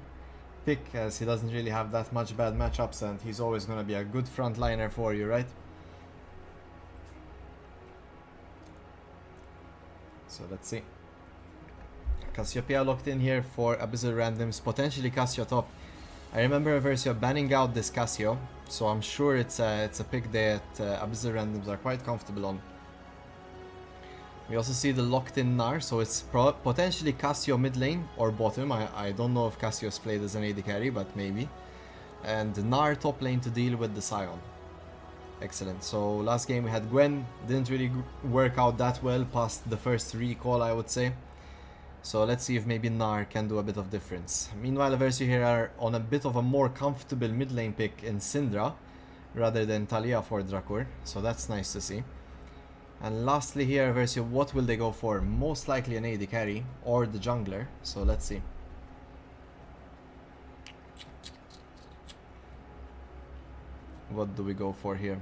pick as he doesn't really have that much bad matchups and he's always going to be a good frontliner for you, right? So let's see. Cassiopeia locked in here for Abyssal randoms, potentially Cassio top. I remember Eversio banning out this Cassio, so I'm sure it's a pick that Abyssal randoms are quite comfortable on. We also see the locked in Gnar, so it's potentially Cassio mid lane or bottom. I don't know if Cassio's played as an AD carry, but maybe. And Gnar top lane to deal with the Sion. Excellent. So last game we had Gwen, didn't really work out that well past the first recall, I would say. So let's see if maybe Gnar can do a bit of difference. Meanwhile, Eversio here are on a bit of a more comfortable mid lane pick in Syndra rather than Talia for Drakur, so that's nice to see. And lastly here, Eversio, what will they go for? Most likely an AD carry or the jungler, so let's see. What do we go for here?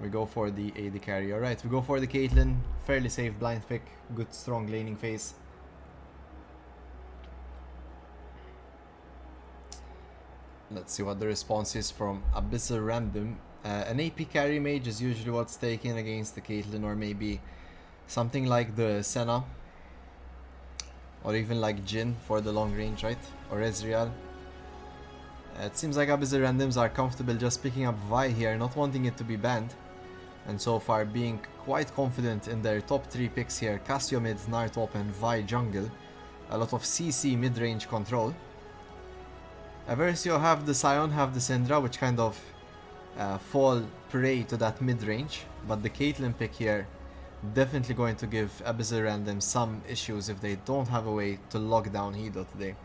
We go for the AD carry. Alright, we go for the Caitlyn. Fairly safe blind pick. Good strong laning phase. Let's see what the response is from Abyssal random. An AP carry mage is usually what's taken against the Caitlyn, or maybe something like the Senna. Or even like Jhin for the long range, right? Or Ezreal. It seems like Abyssal randoms are comfortable just picking up Vi here, not wanting it to be banned. And so far being quite confident in their top 3 picks here. Cassio mid, Gnar top and Vi jungle. A lot of CC mid-range control. Eversio have the Sion, have the Syndra, which kind of fall prey to that mid-range. But the Caitlyn pick here definitely going to give Abyssal randoms some issues if they don't have a way to lock down Hido today.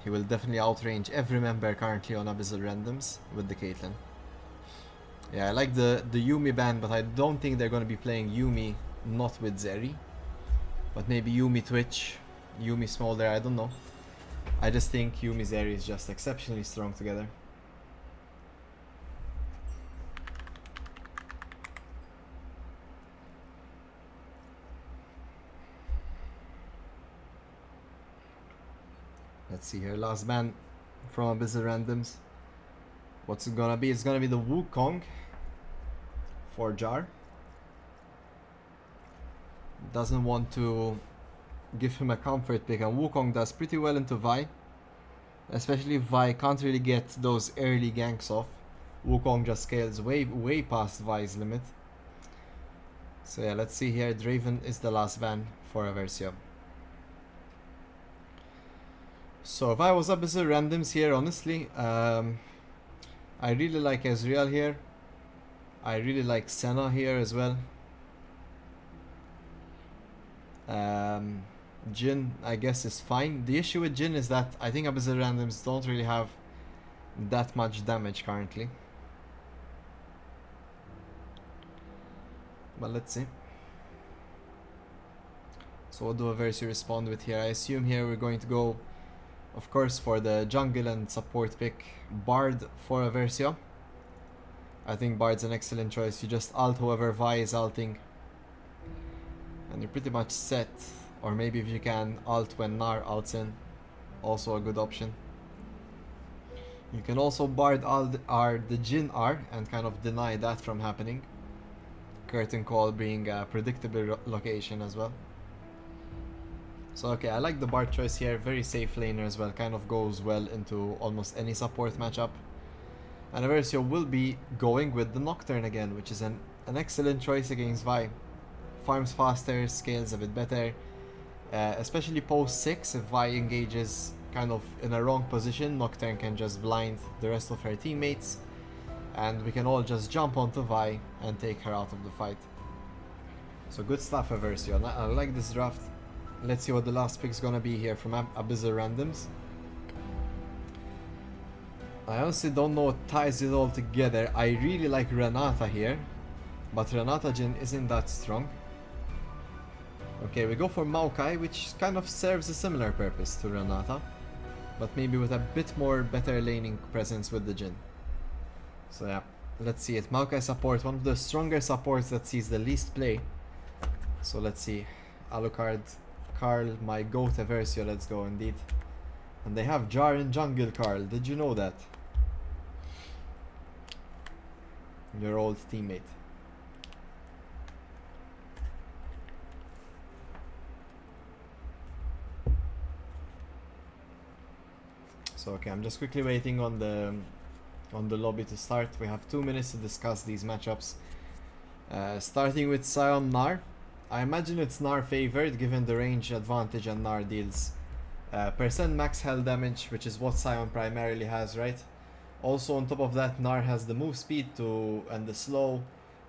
He will definitely outrange every member currently on Abyssal randoms with the Caitlyn. Yeah, I like the Yuumi ban, but I don't think they're going to be playing Yuumi not with Zeri. But maybe Yuumi Twitch, Yuumi Smolder, I don't know. I just think Yuumi Zeri is just exceptionally strong together. Let's see here, last ban from Abyssal randoms. What's it gonna be? It's gonna be the Wukong for Jar. Doesn't want to give him a comfort pick, and Wukong does pretty well into Vi. Especially if Vi can't really get those early ganks off. Wukong just scales way past Vi's limit. So yeah, let's see here. Draven is the last ban for Eversio. So if I was Abyssal randoms here, honestly, I really like Ezreal here. I really like Senna here as well. Jhin, I guess, is fine. The issue with Jhin is that I think Abyssal randoms don't really have that much damage currently. But let's see. So what do Eversio respond with here? I assume here we're going to go, of course, for the jungle and support pick, Bard for Eversio. I think Bard's an excellent choice. You just ult whoever Vi is ulting, and you're pretty much set. Or maybe if you can ult when Gnar ults in, also a good option. You can also Bard ult the Jhin R and kind of deny that from happening. Curtain Call being a predictable location as well. So okay, I like the Bard choice here, very safe laner as well, kind of goes well into almost any support matchup. And Eversio will be going with the Nocturne again, which is an excellent choice against Vi. Farms faster, scales a bit better, especially post 6 if Vi engages kind of in a wrong position, Nocturne can just blind the rest of her teammates. and we can all just jump onto Vi and take her out of the fight. So good stuff, Eversio. I like this draft. Let's see what the last pick's gonna be here from Abyssal Randoms. I honestly don't know what ties it all together. I really like Renata here, but Renata Jhin isn't that strong. Okay, we go for Maokai, which kind of serves a similar purpose to Renata, but maybe with a bit more better laning presence with the Jhin. So yeah, let's see it. Maokai support, one of the stronger supports that sees the least play. So let's see. Alucard, Karl, my goat Eversio, let's go indeed. And they have Jar in jungle, Karl. Did you know that? Your old teammate. So okay, I'm just quickly waiting on the lobby to start. We have 2 minutes to discuss these matchups. Starting with Sion Gnar. I imagine it's Gnar favored given the range advantage and Gnar deals percent max health damage, which is what Sion primarily has, right? Also on top of that, Gnar has the move speed and the slow.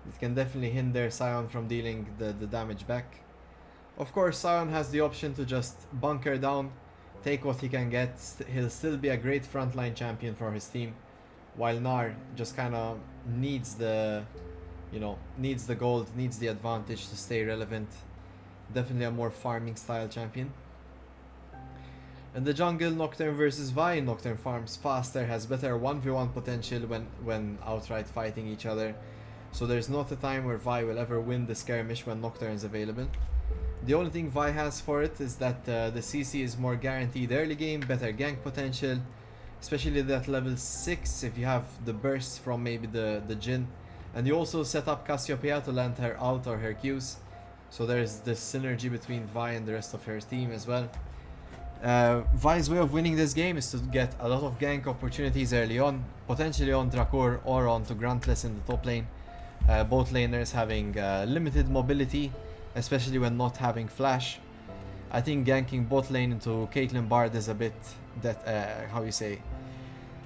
It can definitely hinder Sion from dealing the damage back. Of course, Sion has the option to just bunker down, take what he can get. He'll still be a great frontline champion for his team, while Gnar just kind of needs the, needs the gold, needs the advantage to stay relevant. Definitely a more farming style champion. In the jungle, Nocturne versus Vi. Nocturne farms faster, has better 1v1 potential when outright fighting each other. So there's not a time where Vi will ever win the skirmish when Nocturne is available. The only thing Vi has for it is that the CC is more guaranteed early game, better gank potential, especially at level 6 if you have the burst from maybe the Jhin. And you also set up Cassiopeia to land her ult or her Qs. So there's this synergy between Vi and the rest of her team as well. Vi's way of winning this game is to get a lot of gank opportunities early on, potentially on Drakur or onto Gruntless in the top lane. Both laners having limited mobility, especially when not having flash. I think ganking bot lane into Caitlyn Bard is a bit how you say,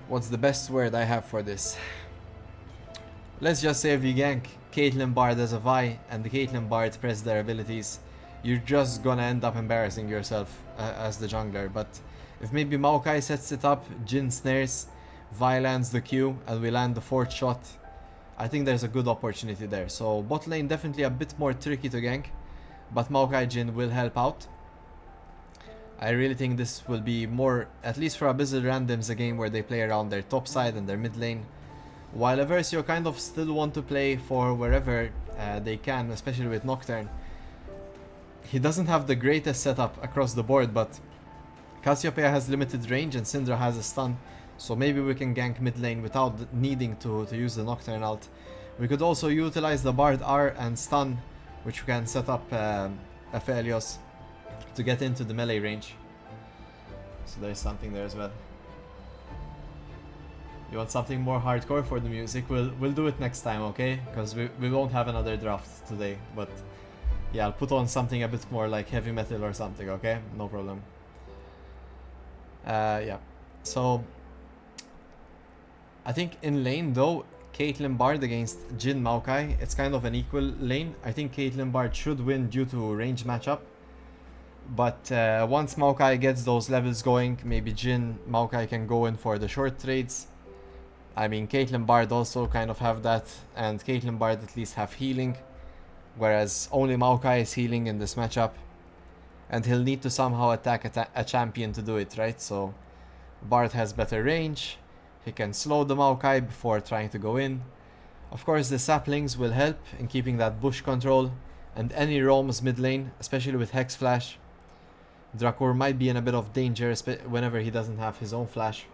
what's the best word I have for this? Let's just say if you gank Caitlyn Bard as a Vi and the Caitlyn Bard press their abilities, you're just gonna end up embarrassing yourself as the jungler. But if maybe Maokai sets it up, Jhin snares, Vi lands the Q, and we land the 4th shot, I think there's a good opportunity there. So bot lane definitely a bit more tricky to gank, but Maokai Jhin will help out. I really think this will be more, at least for Abyssal Randoms, a game where they play around their top side and their mid lane, while Eversio kind of still want to play for wherever they can, especially with Nocturne. He doesn't have the greatest setup across the board, but Cassiopeia has limited range and Syndra has a stun, so maybe we can gank mid lane without needing to use the Nocturne ult. We could also utilize the Bard R and stun, which we can set up Aphelios to get into the melee range. So there's something there as well. You want something more hardcore for the music? We'll do it next time, okay? Because we won't have another draft today, but yeah, I'll put on something a bit more like heavy metal or something, okay? No problem. Yeah, so I think in lane though, Caitlyn Bard against Jhin Maokai, it's kind of an equal lane. I think Caitlyn Bard should win due to range matchup. But once Maokai gets those levels going, maybe Jhin Maokai can go in for the short trades. I mean, Caitlyn Bard also kind of have that, and Caitlyn Bard at least have healing, whereas only Maokai is healing in this matchup, and he'll need to somehow attack a champion to do it, right? So Bard has better range, he can slow the Maokai before trying to go in. Of course, the saplings will help in keeping that bush control, and any roams mid lane, especially with Hex Flash. Drakur might be in a bit of danger whenever he doesn't have his own flash.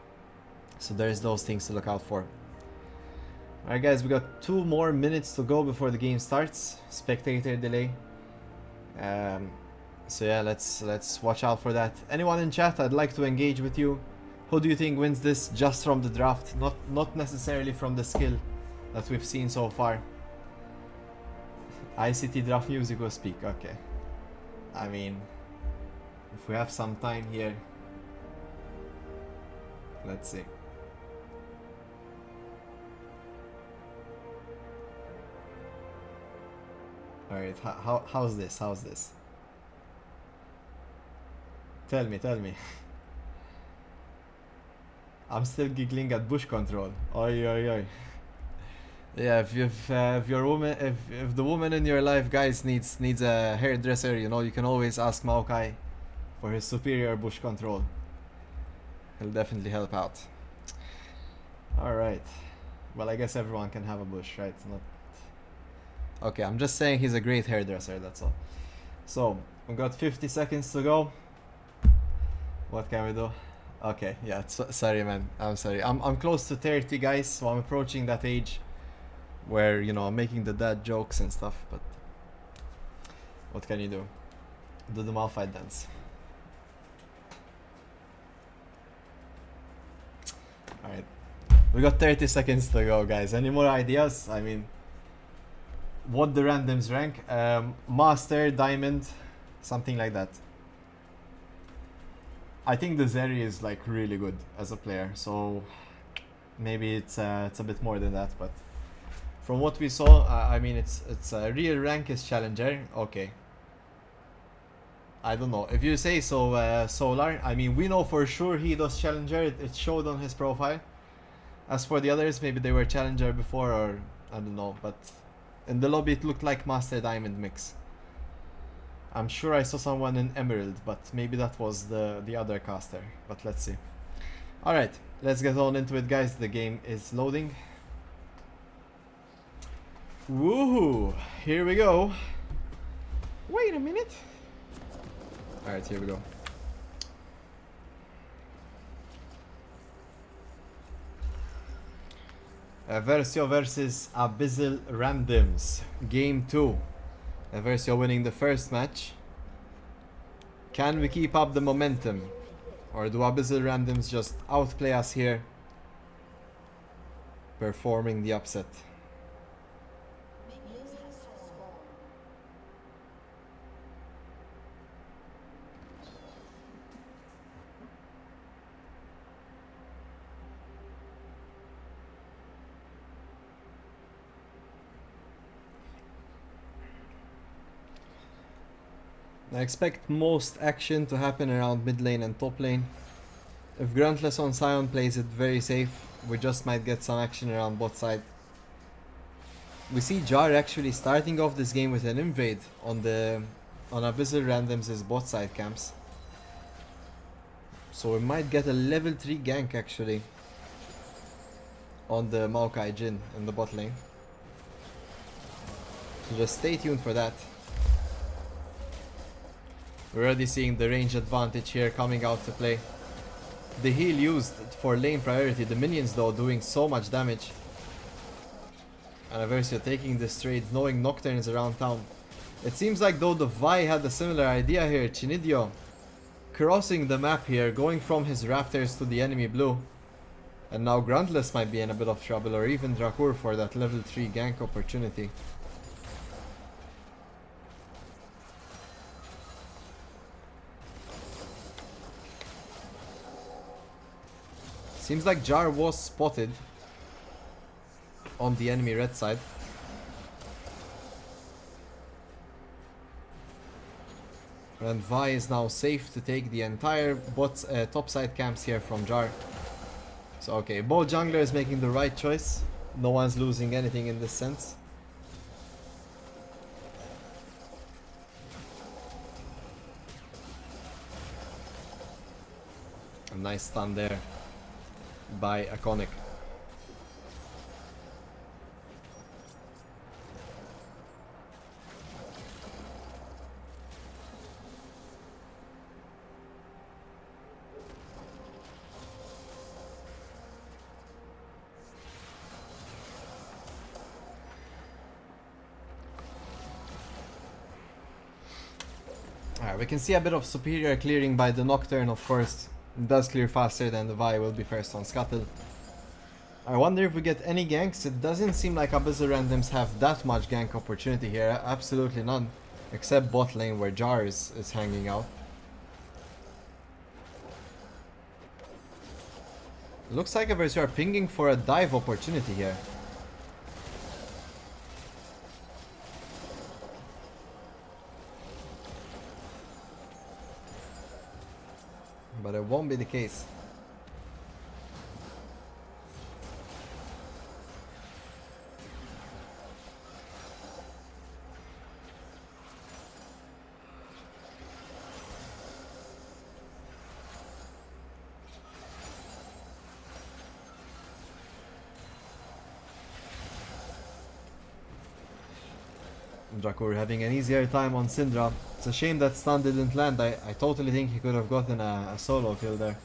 So there's those things to look out for. Alright guys, we got 2 more minutes to go before the game starts. Spectator delay. So yeah, let's watch out for that. Anyone in chat, I'd like to engage with you. Who do you think wins this just from the draft? Not necessarily from the skill that we've seen so far. ICT draft music will speak, okay. I mean, if we have some time here. Let's see. Alright, how's this? How's this? Tell me, tell me. I'm still giggling at bush control. Oi, oi, oi. Yeah, if your woman, if the woman in your life, guys, needs a hairdresser, you know, you can always ask Maokai for his superior bush control. He'll definitely help out. All right. Well, I guess everyone can have a bush, right? Not. Okay, I'm just saying he's a great hairdresser. That's all. So we've got 50 seconds to go. What can we do? Okay, yeah. Sorry, man. I'm sorry. I'm close to 30, guys, so I'm approaching that age where, you know, I'm making the dad jokes and stuff. But what can you do? Do the Malphite dance. All right. We got 30 seconds to go, guys. Any more ideas? I mean, what the randoms rank? Master, Diamond, something like that. I think the Zeri is like really good as a player, so maybe it's a bit more than that. But from what we saw, I mean, it's a real rank is Challenger. Okay. I don't know. If you say so, Solar, I mean, we know for sure he does Challenger. It showed on his profile. As for the others, maybe they were Challenger before, or I don't know. But in the lobby, it looked like Master Diamond mix. I'm sure I saw someone in Emerald, but maybe that was the other caster. But let's see. Alright, let's get on into it, guys. The game is loading. Woohoo! Here we go. Wait a minute. Alright, here we go. Eversio versus Abyssal Randoms. Game 2. Eversio winning the first match. Can we keep up the momentum? Or do Abyssal Randoms just outplay us here? Performing the upset. I expect most action to happen around mid lane and top lane. If Gruntless on Sion plays it very safe, we just might get some action around bot side. We see Jar actually starting off this game with an invade on Abyssal Randoms' bot side camps. So we might get a level 3 gank actually on the Maokai Jhin in the bot lane. So just stay tuned for that. We're already seeing the range advantage here coming out to play. The heal used for lane priority, the minions though doing so much damage. And Eversio taking this trade, knowing Nocturne is around town. It seems like though the Vi had a similar idea here. Chinidio crossing the map here, going from his Raptors to the enemy blue. And now Gruntless might be in a bit of trouble, or even Drakur for that level 3 gank opportunity. Seems like Jar was spotted on the enemy red side. And Vi is now safe to take the entire top side camps here from Jar. So okay, both junglers making the right choice. No one's losing anything in this sense. A nice stun there by Iconic. Alright, we can see a bit of superior clearing by the Nocturne, of course. It does clear faster than the Vi will be first on Scuttle. I wonder if we get any ganks. It doesn't seem like Abyssal Randoms have that much gank opportunity here. Absolutely none. Except bot lane where Jar is hanging out. Looks like Eversio are pinging for a dive opportunity here. But it won't be the case. Drakur having an easier time on Syndra. It's a shame that stun didn't land. I totally think he could have gotten a solo kill there.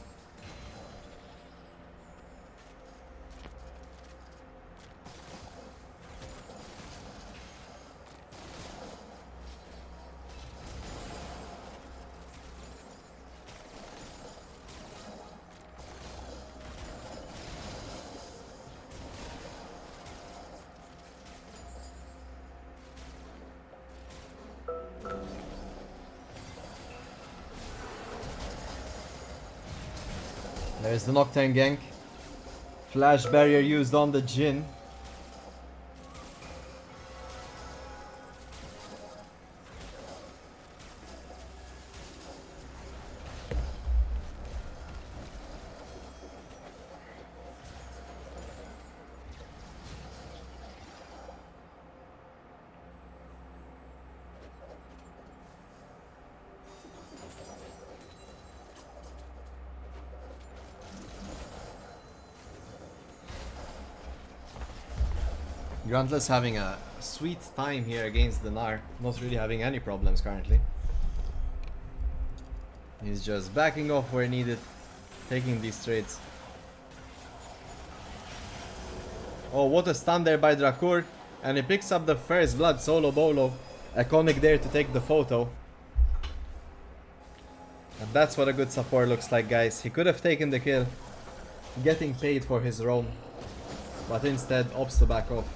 There's the Nocturne gank. Flash barrier used on the Jhin. Gruntless having a sweet time here against the Gnar, not really having any problems currently. He's just backing off where needed, taking these trades. Oh, what a stun there by Drakur, and he picks up the first blood solo bolo. Iconic there to take the photo. And that's what a good support looks like, guys. He could have taken the kill, getting paid for his roam, but instead opts to back off.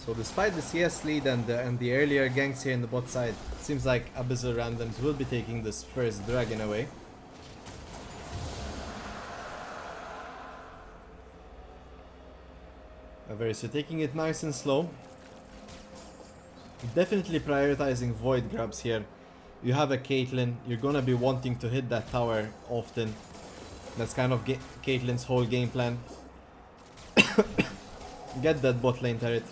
So despite the CS lead and the earlier ganks here in the bot side, it seems like Abyssal randoms will be taking this first dragon away. Eversio taking it nice and slow. Definitely prioritizing void grabs here. You have a Caitlyn, you're gonna be wanting to hit that tower often. That's kind of Caitlyn's whole game plan. Get that bot lane turret.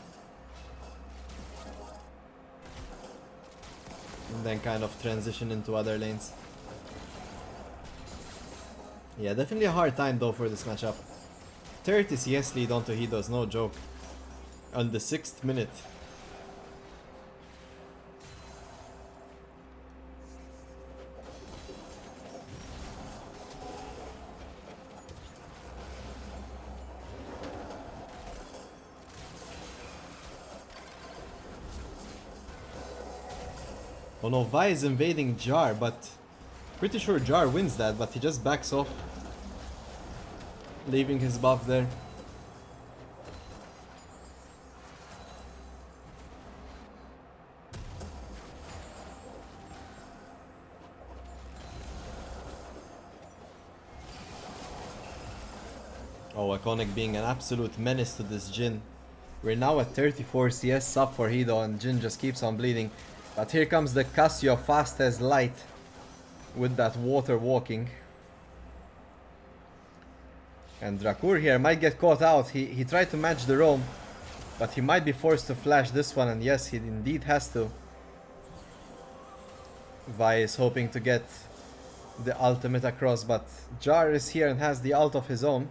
And then kind of transition into other lanes. Yeah, definitely a hard time though for this matchup. 30 CS lead onto Hido's, no joke. On the 6th minute. Oh no, Vi is invading Jar, but pretty sure Jar wins that, but he just backs off, leaving his buff there. Oh, Iconic being an absolute menace to this Jhin. We're now at 34 CS sub for Hido and Jhin just keeps on bleeding. But here comes the Casio fast as light with that water walking. And Drakur here might get caught out. He tried to match the roam, but he might be forced to flash this one, and yes, he indeed has to. Vi is hoping to get the ultimate across, but Jar is here and has the ult of his own.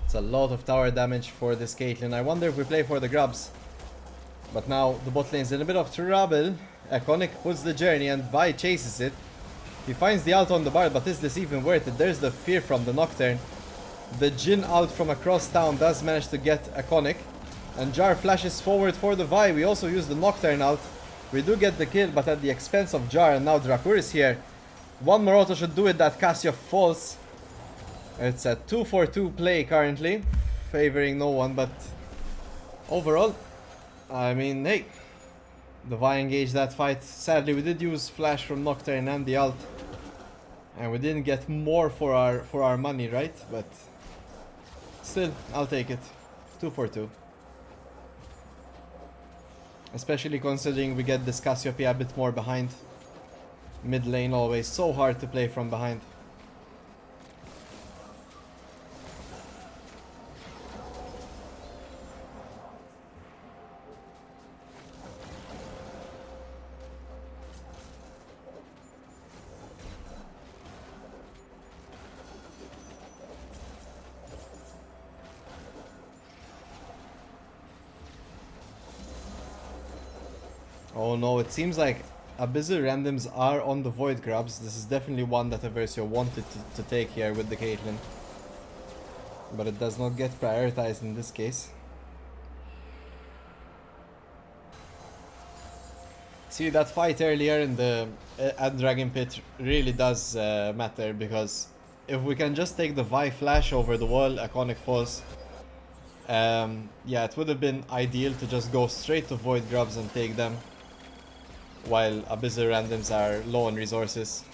It's a lot of tower damage for this Caitlyn. I wonder if we play for the grubs. But now the bot lane is in a bit of trouble. Iconic puts the journey and Vi chases it. He finds the ult on the Bard, but is this even worth it? There's the fear from the Nocturne. The Jhin ult from across town does manage to get Iconic. And Jar flashes forward for the Vi. We also use the Nocturne ult. We do get the kill, but at the expense of Jar. And now Drakur is here. One more auto should do it, that Cassio falls. It's a 2-4-2 play currently. Favoring no one, but overall, I mean, hey. The Vi engaged that fight. Sadly, we did use flash from Nocturne and the ult. And we didn't get more for our money, right? But still, I'll take it. 2-4-2. Especially considering we get this Cassiopeia a bit more behind. Mid lane always so hard to play from behind. Oh no, it seems like Abyssal randoms are on the Void grabs. This is definitely one that Eversio wanted to take here with the Caitlyn. But it does not get prioritized in this case. See, that fight earlier in the at Dragon Pit really does matter, because if we can just take the Vi flash over the wall, Iconic falls. Yeah, it would have been ideal to just go straight to Void grabs and take them, while Abyssal randoms are low on resources.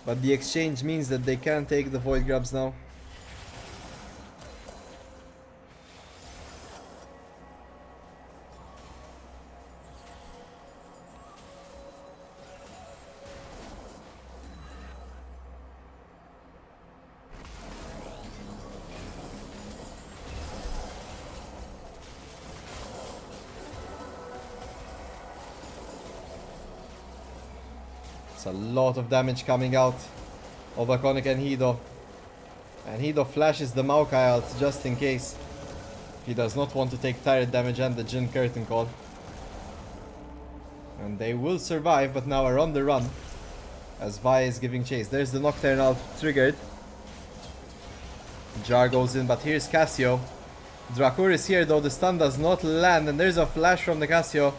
But the exchange means that they can take the Void grabs now. It's a lot of damage coming out of Iconic and Hido. And Hido flashes the Maokai ult just in case. He does not want to take turret damage and the Jhin curtain call. And they will survive, but now are on the run as Vi is giving chase. There's the Nocturne ult triggered. Jar goes in, but here's Cassio. Drakur is here though, the stun does not land, and there's a flash from the Cassio.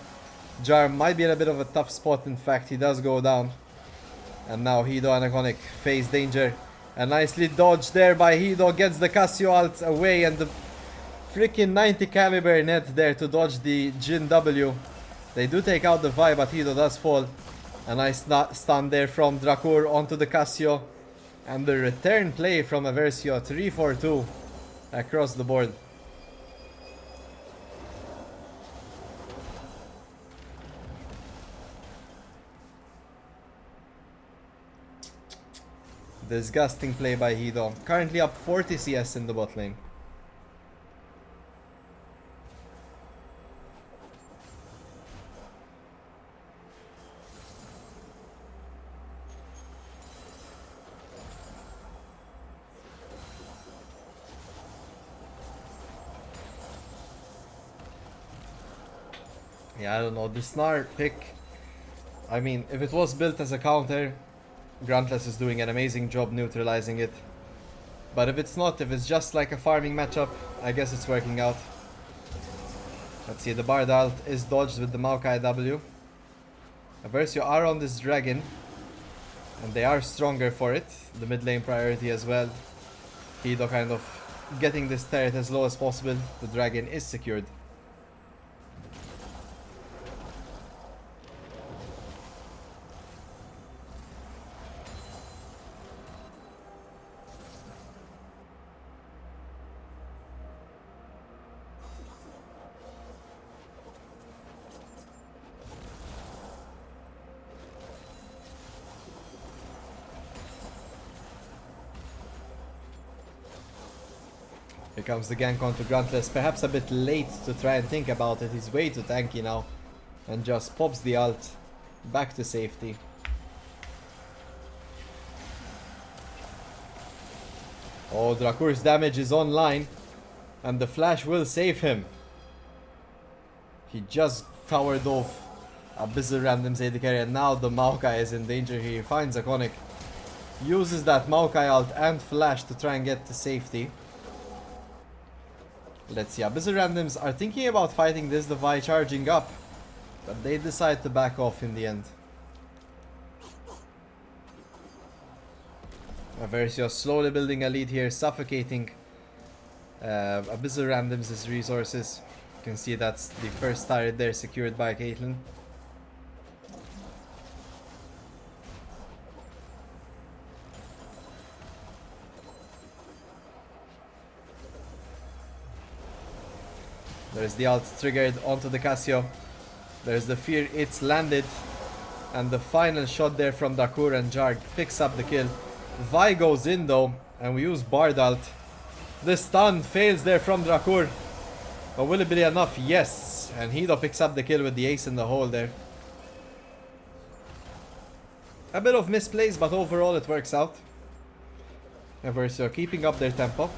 Jar might be in a bit of a tough spot, in fact, he does go down. And now Hido and Iconic face danger. A nicely dodged there by Hido, gets the Cassio ult away, and the freaking 90 caliber net there to dodge the Jhin W. They do take out the Vi, but Hido does fall. A nice stun there from Drakur onto the Cassio. And the return play from Eversio, 3-4-2 across the board. Disgusting play by Hido. Currently up 40 CS in the bot lane. Yeah, I don't know. The Snar pick, I mean, if it was built as a counter, Gruntless is doing an amazing job neutralizing it. But if it's not, if it's just like a farming matchup, I guess it's working out. Let's see, the Bard ult is dodged with the Maokai W. Eversio are on this dragon, and they are stronger for it. The mid lane priority as well. Hido kind of getting this turret as low as possible. The dragon is secured. Here comes the gank onto Gruntless, perhaps a bit late to try and think about it. He's way too tanky now. And just pops the ult back to safety. Oh, Drakur's damage is online. And the flash will save him. He just towered off Abyssal Random's AD carry, and now the Maokai is in danger here. He finds a Conic. Uses that Maokai ult and flash to try and get to safety. Let's see, Abyssal Randoms are thinking about fighting this Devi charging up, but they decide to back off in the end. Eversio slowly building a lead here, suffocating Abyssal Randoms' resources. You can see that's the first turret there secured by Caitlyn. There's the ult triggered onto the Cassio. There's the fear, it's landed. And the final shot there from Dakur, and Jarg picks up the kill. Vi goes in though, and we use Bard ult. The stun fails there from Dakur. But will it be enough? Yes. And Hido picks up the kill with the ace in the hole there. A bit of misplays, but overall it works out. Eversio keeping up their tempo.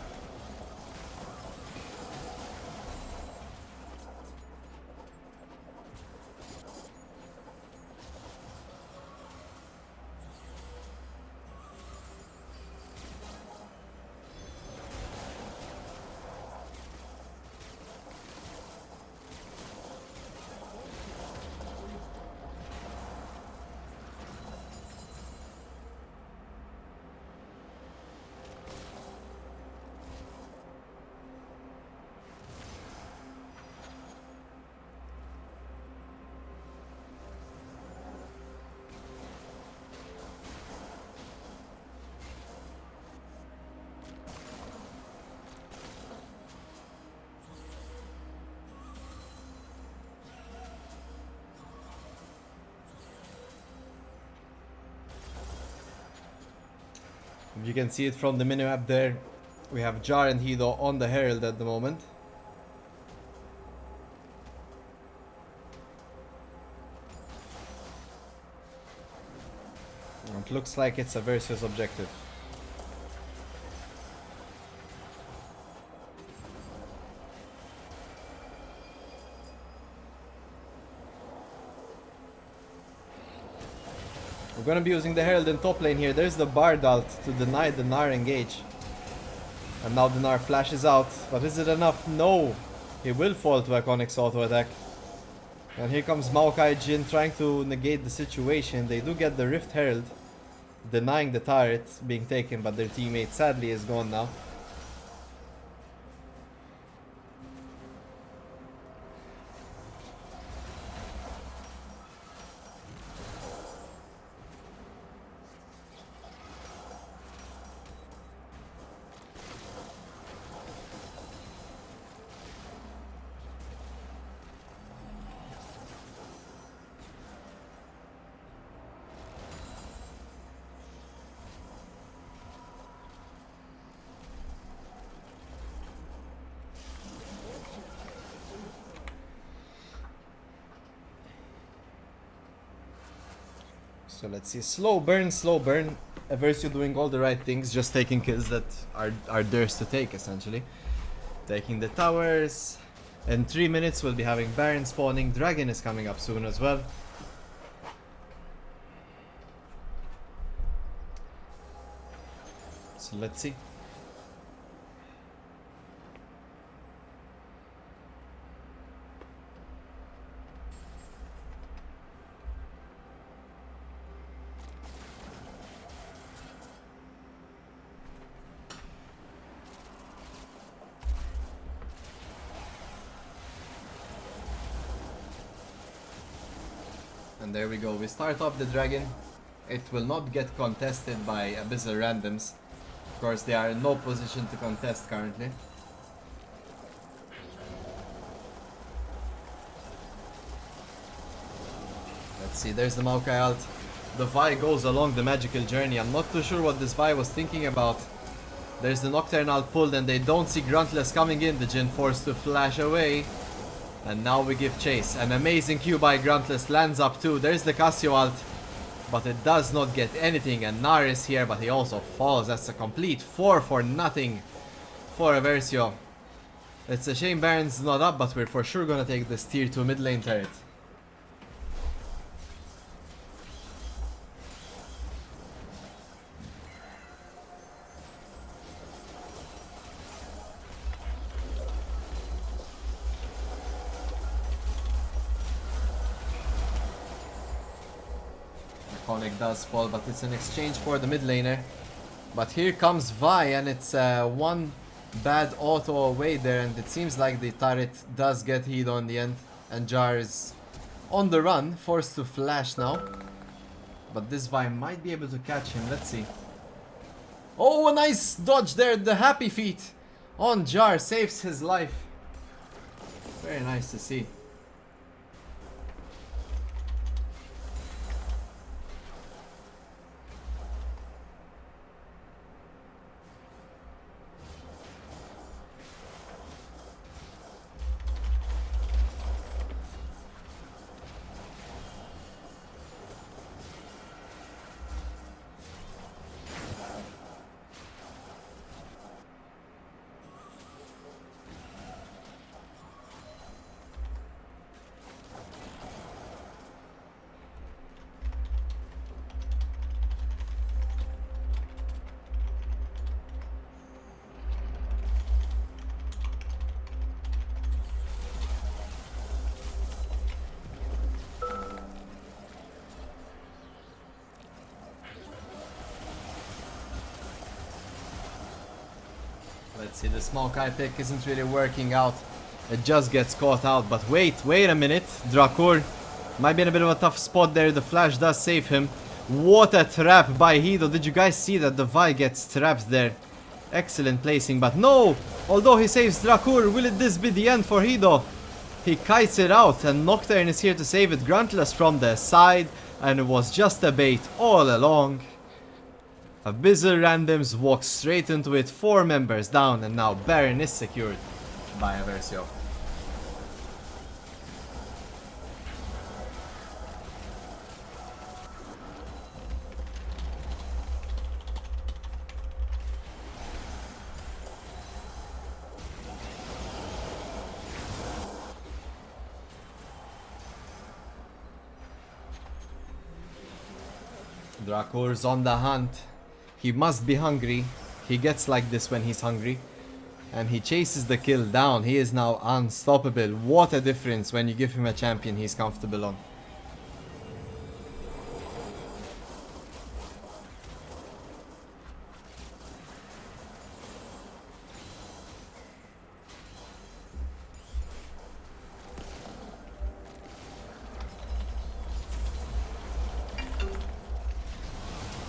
You can see it from the minimap there. We have Jar and Hido on the Herald at the moment. It looks like it's Eversio's objective. We're gonna be using the Herald in top lane here. There's the Bard ult to deny the Gnar engage. And now the Gnar flashes out. But is it enough? No! He will fall to Iconic's auto attack. And here comes Maokai Jin trying to negate the situation. They do get the Rift Herald, denying the turret being taken, but their teammate sadly is gone now. So let's see, slow burn, Eversio doing all the right things, just taking kills that are theirs to take essentially. Taking the towers. In 3 minutes we'll be having Baron spawning, Dragon is coming up soon as well. So let's see. And there we go, we start off the Dragon. It will not get contested by Abyssal Randoms. Of course, they are in no position to contest currently. Let's see, there's the Maokai ult. The Vi goes along the magical journey. I'm not too sure what this Vi was thinking about. There's the Nocturne ult pulled and they don't see Gruntless coming in. The Jhin forced to flash away. And now we give chase. An amazing Q by Gruntless, lands up too. There's the Cassio ult, but it does not get anything. And Gnar is here, but he also falls. That's a complete 4 for nothing for Eversio. It's a shame Baron's not up, but we're for sure gonna take this tier 2 mid lane turret. Iconic does fall, but it's an exchange for the mid laner. But here comes Vi, and it's one bad auto away there, and it seems like the turret does get hit on the end, and Jar is on the run, forced to flash now. But this Vi might be able to catch him, let's see. Oh, a nice dodge there, the happy feet on Jar saves his life. Very nice to see. Let's see, the smoke eye pick isn't really working out. It just gets caught out, but wait a minute. Drakur might be in a bit of a tough spot there. The flash does save him. What a trap by Hido. Did you guys see that the Vi gets trapped there? Excellent placing, but no! Although he saves Drakur, will this be the end for Hido? He kites it out, and Nocturne is here to save it. Gruntless from the side, and it was just a bait all along. Abyssal randoms walk straight into it, 4 members down, and now Baron is secured by Eversio. Drakur's on the hunt. He must be hungry. He gets like this when he's hungry. And he chases the kill down. He is now unstoppable. What a difference when you give him a champion he's comfortable on.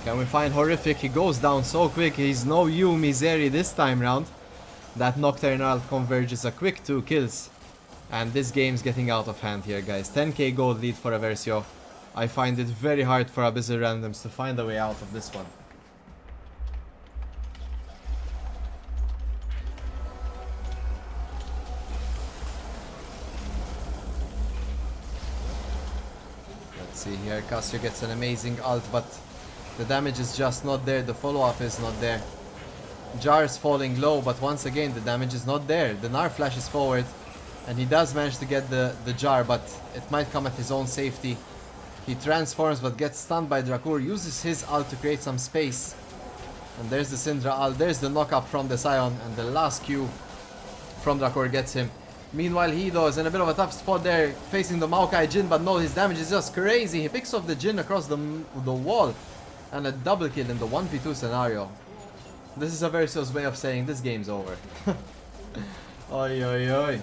Can we find Horrific? He goes down so quick. He's no Yu Miseri this time round. That Nocturnal converges a quick 2 kills. And this game's getting out of hand here, guys. 10k gold lead for Eversio. I find it very hard for Abyssal randoms to find a way out of this one. Let's see here. Cassio gets an amazing ult, but the damage is just not there. The follow-up is not there. Jar is falling low, but once again the damage is not there. The Gnar flashes forward, and he does manage to get the Jar, but it might come at his own safety. He transforms but gets stunned by Drakur, uses his ult to create some space. And there's the Syndra ult, there's the knock-up from the Scion, and the last Q from Drakur gets him. Meanwhile, Hido is in a bit of a tough spot there, facing the Maokai Jhin, but no, his damage is just crazy. He picks off the Jhin across the wall, and a double kill in the 1v2 scenario. This is Aversio's way of saying this game's over. Oi, oi, oi.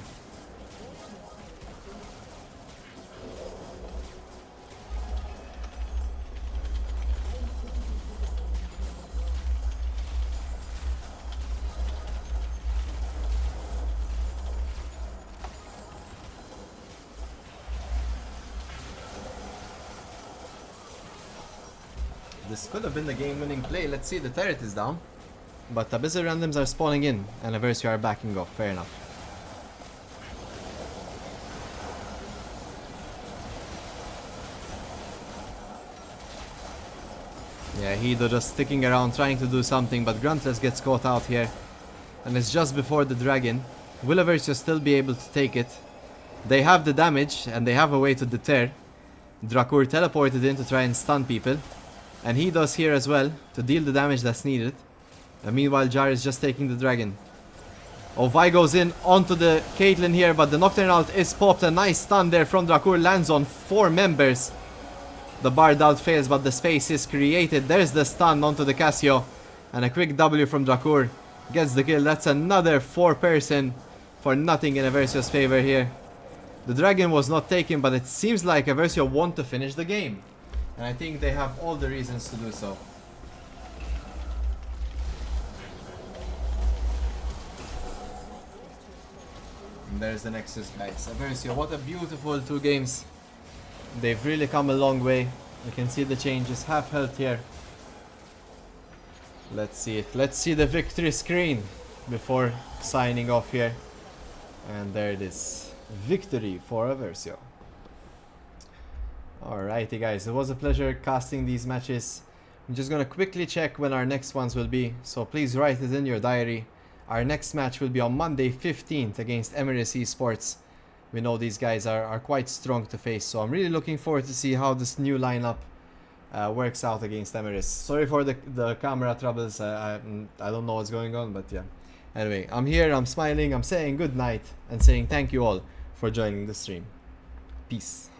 This could have been the game-winning play. Let's see, the turret is down. But Abyssal randoms are spawning in, and Eversio are backing off. Fair enough. Yeah, Hido just sticking around, trying to do something, but Gruntless gets caught out here. And it's just before the dragon. Will Eversio still be able to take it? They have the damage and they have a way to deter. Drakur teleported in to try and stun people. And he does here as well to deal the damage that's needed. And meanwhile Jar is just taking the dragon. Oh, Vi goes in onto the Caitlyn here, but the Nocturne ult is popped. A nice stun there from Drakur lands on 4 members. The Bard ult fails, but the space is created. There's the stun onto the Cassio. And a quick W from Drakur gets the kill. That's another 4-person for nothing in Eversio's favor here. The dragon was not taken, but it seems like Eversio want to finish the game. And I think they have all the reasons to do so. And there's the Nexus, guys. Eversio, what a beautiful 2 games. They've really come a long way. You can see the changes. Half health here. Let's see it. Let's see the victory screen before signing off here. And there it is. Victory for Eversio. Alrighty, guys. It was a pleasure casting these matches. I'm just gonna quickly check when our next ones will be. So please write it in your diary. Our next match will be on Monday 15th against Emirates Esports. We know these guys are quite strong to face, so I'm really looking forward to see how this new lineup works out against Emirates. Sorry for the camera troubles, I don't know what's going on, but yeah. Anyway, I'm here, I'm smiling, I'm saying good night, and saying thank you all for joining the stream. Peace.